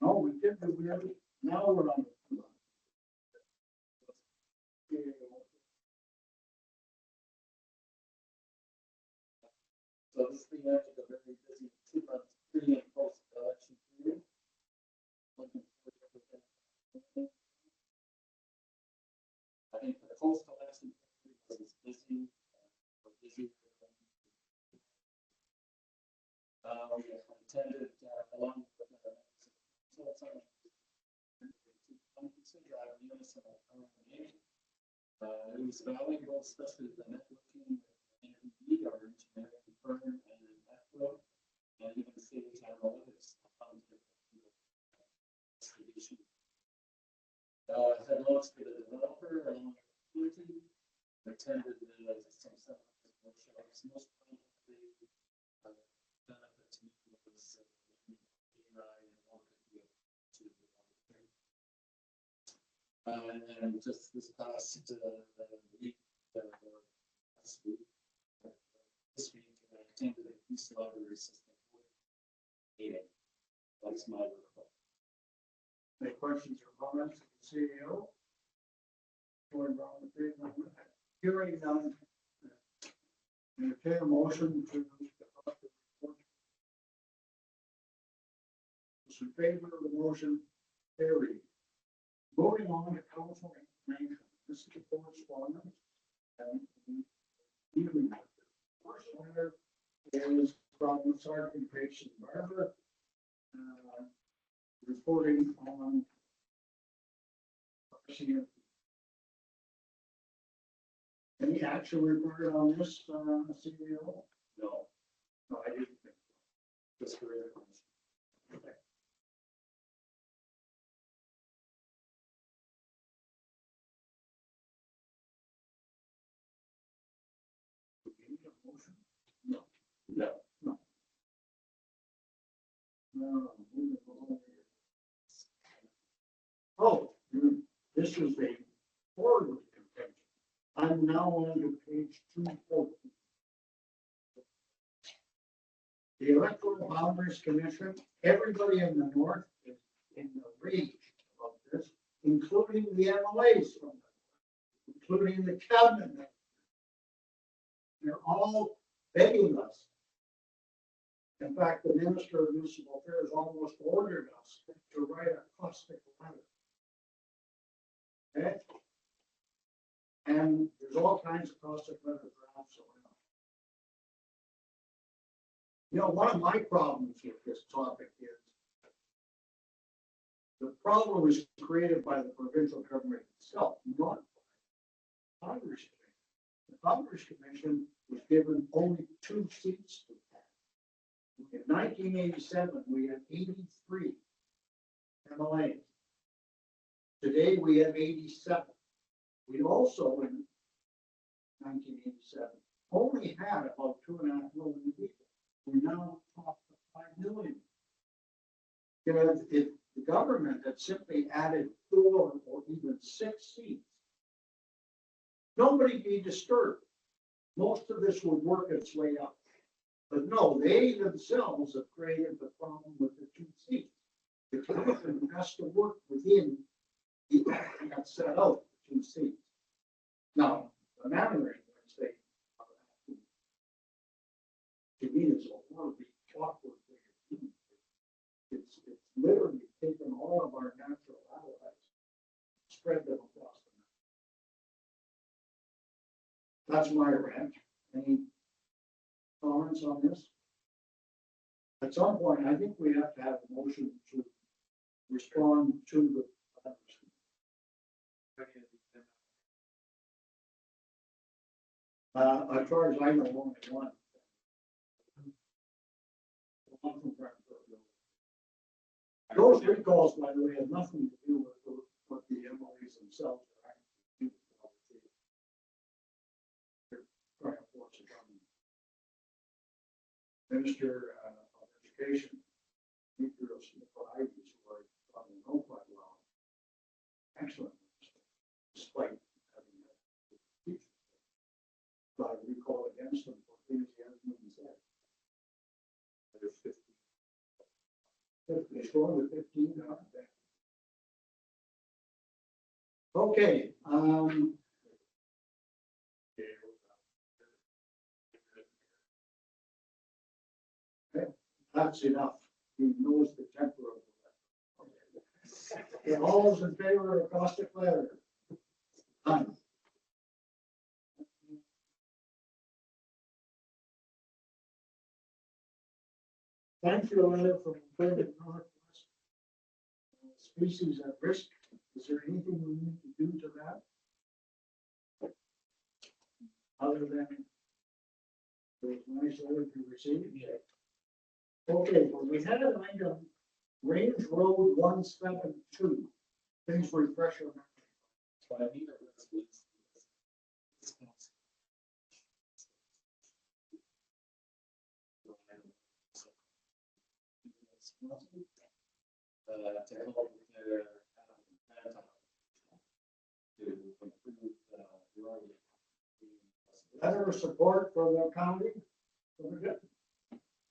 No, we did, now we're on. So this is the end of the very busy 2-month pre and post election period. Looking forward to that. think the coastal lesson was busy. Busy. We attended along with so it's consider our municipal meeting. It was valuable, especially the networking with NPD, our engineering firm, and EFRO, and even Sage Analytics. Had lunch with the developer along with the community, attended some seminars, workshops, most probably benefit to me was AI and working with to and just this past week, last week, this week, I attended a East Library System meeting. That's my report. Any questions or comments of the CEO? Going around the table, hearing none. Entertain a motion to. Those in favor of the motion, carried. Moving on to council information, this is the correspondence. And even the first letter is from Sergeant Patient Barbara. Reporting on any action required on this, CEO? No. No, I didn't think so. Just for information. Okay. Do we need a motion? No. No. No. No. Moving along. Oh, this is a forward contention. I'm now on to page 214. The Electoral Boundaries Commission, everybody in the north is in the rage about this, including the MLAs from the, including the cabinet. They're all begging us. In fact, the Minister of Municipal Affairs almost ordered us to write a caustic letter. Okay? And there's all kinds of caustic letter drafts going on. You know, one of my problems with this topic is the problem is created by the provincial government itself, not by the Congress Commission. The Congress Commission was given only 2 seats to pass. In 1987, we had 83 MLAs. Today, we have 87. We also, in 1987, only had about 2.5 million people. We now talk to 5 million. You know, if the government had simply added 4 or even 6 seats, nobody'd be disturbed. Most of this would work its way up. But no, they themselves have created the problem with the 2 seats. The commission has to work within the act that set out the 2 seats. Now, the manner in which they are acting, to me, is a horribly awkward way of doing it. It's literally taken all of our natural allies, spread them across the map. That's my rant. Any comments on this? At some point, I think we have to have a motion to respond to the. As far as I know, only one. One from Brentford. Those recalls, by the way, have nothing to do with what the MLAs themselves are actually doing. They're trying to force it on Minister of Education, Nicholas Nicolaides, who I probably know quite well. Excellent minister, despite having a teacher. But I recall against them for things he hasn't even said. There's 50. They're going with 15 now. Okay. That's enough. He knows the temper of the letter. All those in favor of caustic letter? None. Thank you, letter from Pacific Northwest. Species at risk. Is there anything we need to do to that? Other than those nice letters you received? Okay, well, we had an item, Range Road 172. Please refresh your memory. So I need a resolution. To help with their, to improve the road. Letter of support for the county.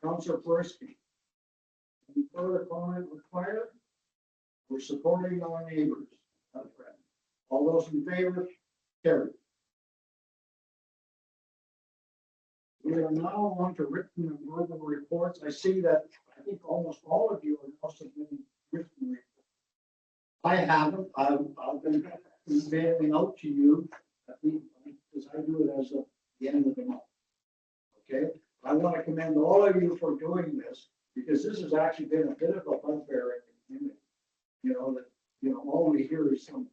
Councilor Persky. Any further comment required? We're supporting our neighbors. That's right. All those in favor, carry. We are now on to written and verbal reports. I see that, I think almost all of you are now submitting written reports. I haven't, I've been emailing out to you, I think, because I do it as of the end of the month. Okay, I want to commend all of you for doing this, because this has actually been a bit of a bugbear in the community. All we hear is some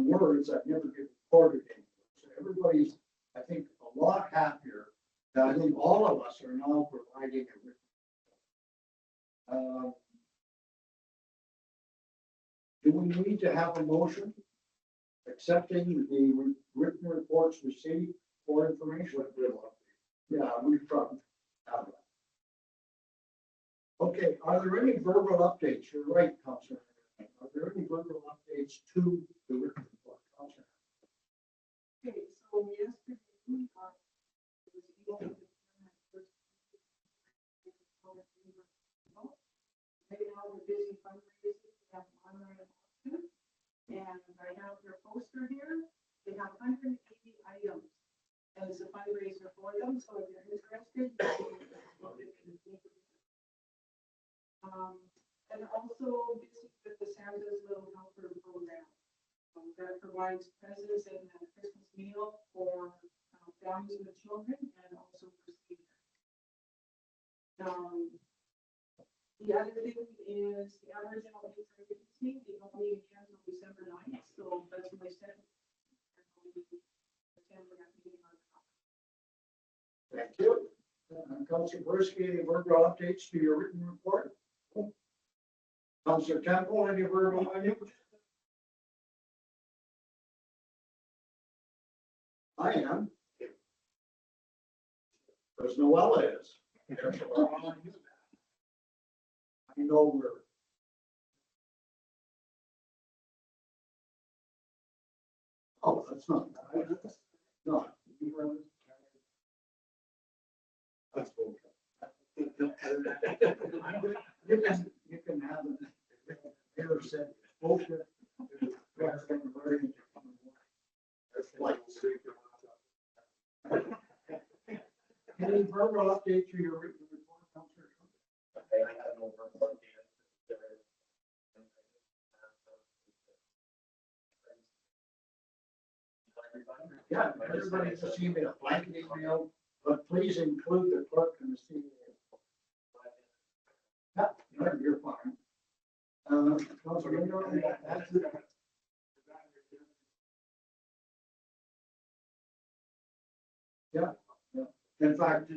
words that never get recorded anymore. So everybody's, I think, a lot happier that I think all of us are now providing a written. Do we need to have a motion accepting the written reports received for information? Yeah, we've probably have that. Okay, are there any verbal updates? You're right, Councilor. Are there any verbal updates to the written report, Councilor? Okay, so yesterday, was able to determine my first. Right now, we're busy fundraising, we have online auction, and I have their poster here, they have 180 items. And it's a fundraiser for them, so if you're interested. And also busy with the Santa's Little Helper program. That provides presents and a Christmas meal for families with children and also for seniors. The other thing is the Aboriginal Youth Agency, they don't meet again until December 9th, so that's my second. Thank you. Councilor Persky, any verbal updates to your written report? Councilor Temple, any verbal updates? I am. Because Noella is. I know we're. Oh, that's not bad. No. That's cool. You can have it. Taylor said, bullshit. Any verbal update to your written report, Councilor? I have no verbal update. Yeah, everybody just email, blanket email, but please include the clerk and the CEO. Yeah, you're fine. Councilor Ingram, that's it. Yeah, yeah. In fact,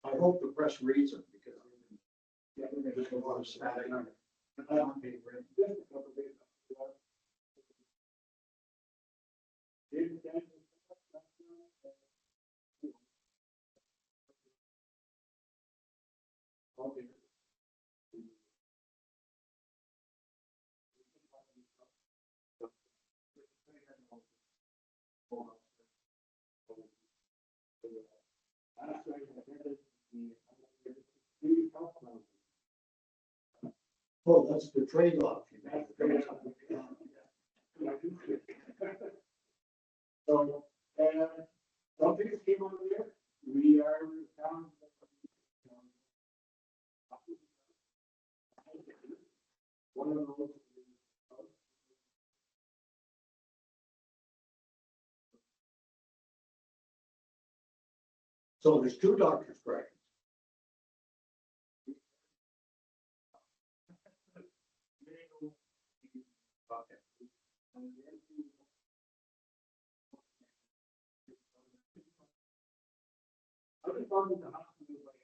I hope the press reads them because there's a lot of static. Oh, that's the trade-off. So, something came on there, we are down. One of those. So there's two doctor's corrections. fund the hospital by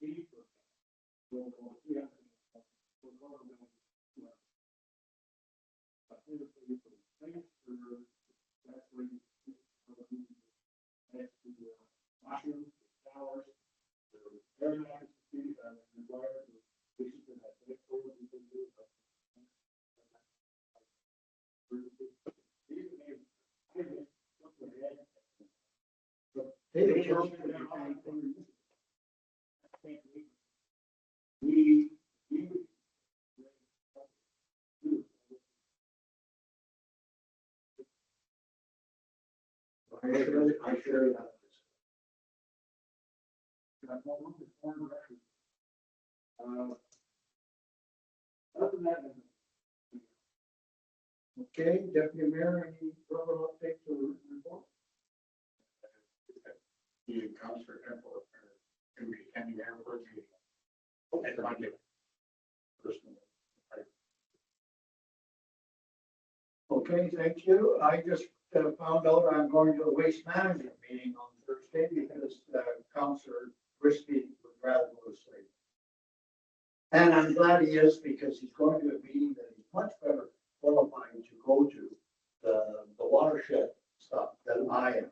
80%. We'll go 300. We'll go to 200. But here's the transfer, that's where you next to the washrooms, the showers, the airline, required, the patients that have next door, we can do it. Hey, John. I share that. Other than that, Okay, Deputy Mayor, any further updates or report? The Councilor Temple can be attending the airport meeting. And Monday. Personally. Okay, thank you. I just found out I'm going to the waste management meeting on Thursday because Councilor Brisby would rather go to sleep. And I'm glad he is because he's going to a meeting that he's much better qualified to go to, the watershed stuff than I am.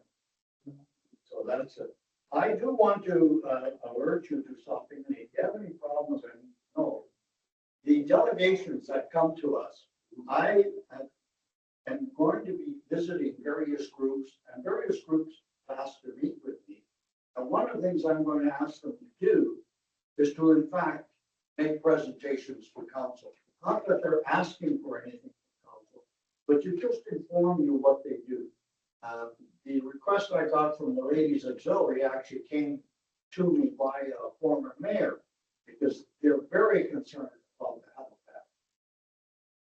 So that's it. I do want to alert you to something. And if you have any problems, I know the delegations that come to us, I am going to be visiting various groups, and various groups asked to meet with me. And one of the things I'm going to ask them to do is to, in fact, make presentations for council. Not that they're asking for anything from council, but to just inform you what they do. The request I got from the Ladies Auxiliary actually came to me by a former mayor, because they're very concerned about the habitat.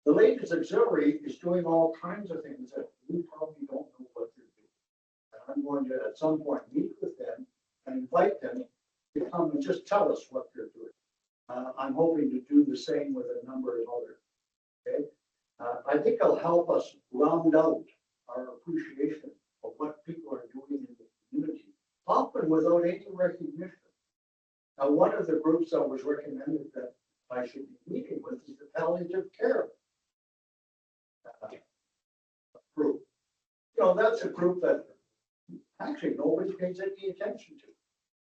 The Ladies Auxiliary is doing all kinds of things that we probably don't know what they're doing. And I'm going to, at some point, meet with them and invite them to come and just tell us what they're doing. I'm hoping to do the same with a number of others. Okay, I think it'll help us round out our appreciation of what people are doing in the community, often without any recognition. Now, one of the groups that was recommended that I should be meeting with is the palliative care group. You know, that's a group that actually nobody pays any attention to.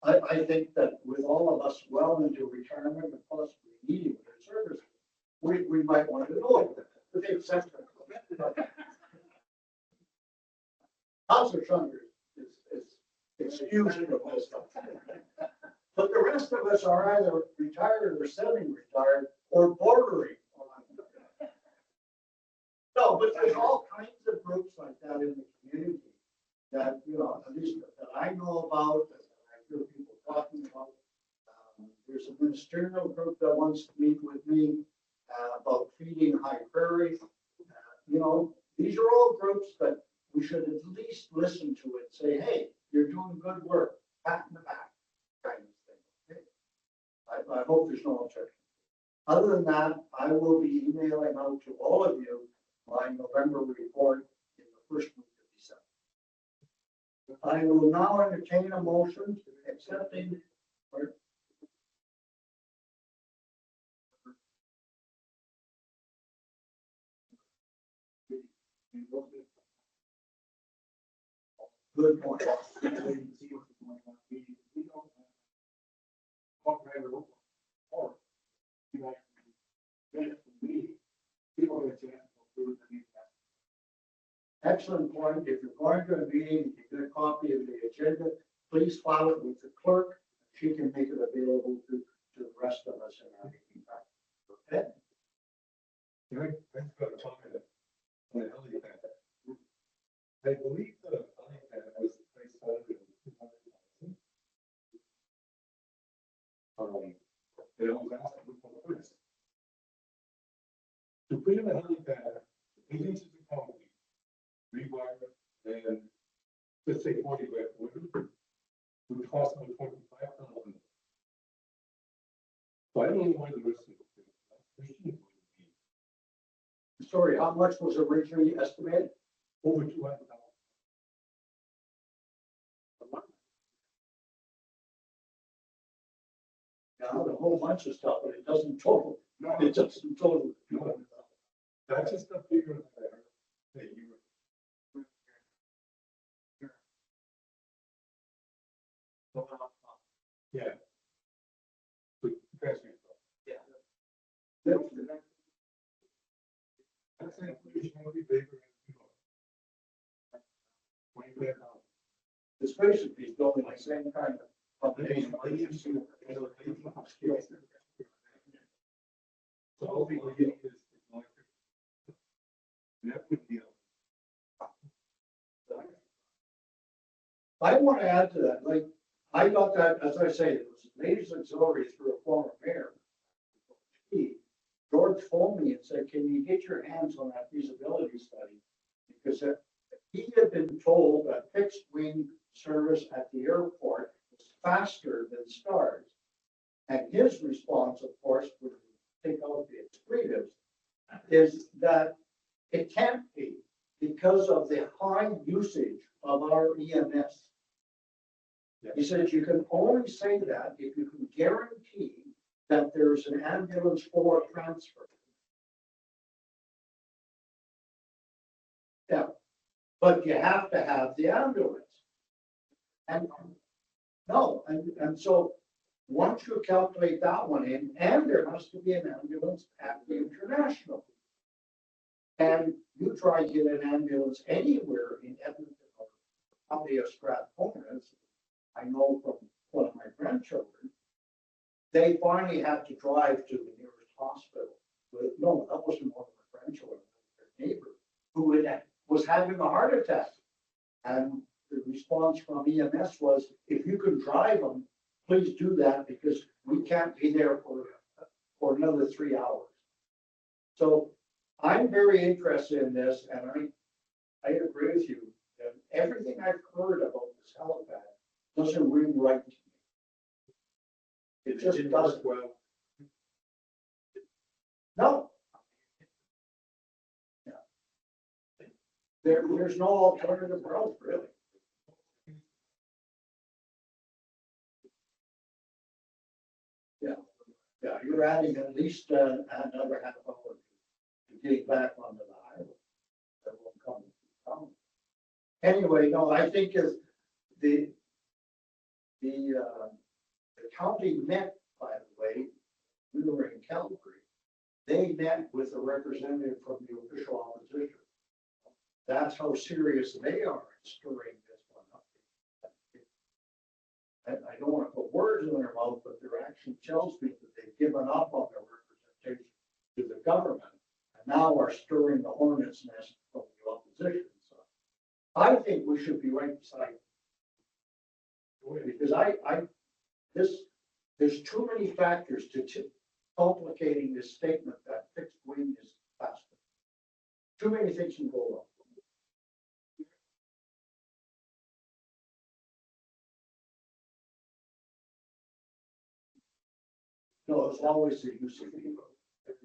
I think that with all of us well into retirement and possibly needing their services, we might want to know it, with the exception of Councilor Saunders is excused from most stuff. But the rest of us are either retired or semi-retired or bordering on. No, but there's all kinds of groups like that in the community that, you know, at least that I know about, that I hear people talking about. There's a ministerial group that wants to meet with me about feeding High Prairie. You know, these are all groups that we should at least listen to and say, hey, you're doing good work, pat in the back, kind of thing. Okay? I hope there's no objection. Other than that, I will be emailing out to all of you my November report in the first week of December. I will now entertain a motion accepting. Good point. Excellent point. If you're going to a meeting, you get a copy of the agenda, please file it with the clerk. She can make it available to the rest of us in our meeting. Okay? I've got a comment on the helipad. I believe the helipad was placed on in 2000. It was asked for the first. To put in a helipad, 8 inches of concrete, rebar, and let's say 40 by 40, would cost about 25,000. So I don't know why the rest of the machine would be Sorry, how much was originally estimated? over 200,000. Now, a whole bunch of stuff, but it doesn't total, it doesn't total. That's just a figure that you were. Yeah. But that's me. That's an information will be bigger. It's basically building the same kind of foundation. So all we can get is electric. That would be. I want to add to that, like, I got that, as I say, it was ladies auxiliary through a former mayor. George phoned me and said, can you get your hands on that feasibility study? Because he had been told that fixed wing service at the airport was faster than stars. And his response, of course, would take out the expletives, is that it can't be because of the high usage of our EMS. He says you can only say that if you can guarantee that there's an ambulance for transfer. Yeah, but you have to have the ambulance. And no, and so once you calculate that one in, and there has to be an ambulance at the international. And you try to get an ambulance anywhere in Edmonton or probably a Strathcona, I know from one of my grandchildren, they finally had to drive to the nearest hospital. But no, that wasn't one of my grandchildren, their neighbor, who was having a heart attack. And the response from EMS was, if you can drive them, please do that because we can't be there for another 3 hours. So I'm very interested in this, and I agree with you. That everything I've heard about this helipad doesn't ring right to me. It just doesn't. Well. No. Yeah. There's no alternative route, really. Yeah, yeah, you're adding at least another half hour to getting back onto the highway. That won't come. Anyway, no, I think if the county met, by the way, we were in Calgary. They met with a representative from the official opposition. That's how serious they are in stirring this one up. I don't want to put words in their mouth, but their action tells me that they've given up on their representation to the government and now are stirring the hornet's nest from the opposition. So I think we should be right beside them. Because there's too many factors to complicating this statement that fixed wing is faster. Too many things can go wrong. No, it's always the use of people. It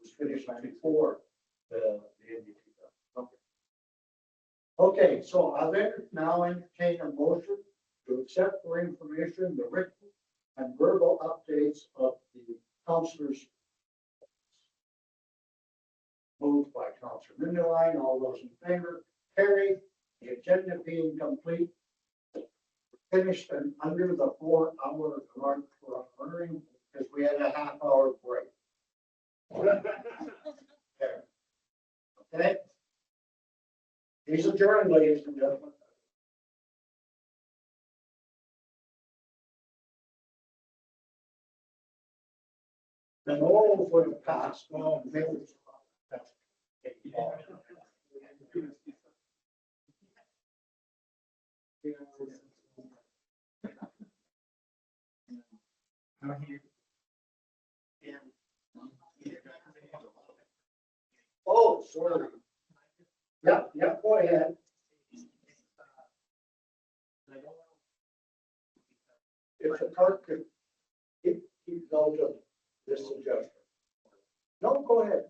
was finished before the NDT. Okay, so I'll now entertain a motion to accept for information the written and verbal updates of the councillors. Moved by Councillor Minderline, all those in favor, carried. The agenda being complete, finished and under the 4 hour mark for honoring because we had a half-hour break. Okay. He's adjourned, ladies and gentlemen. And all for the past, well, maybe. Oh, sorry. Yep, go ahead. If the clerk could keep note of this suggestion. No, go ahead.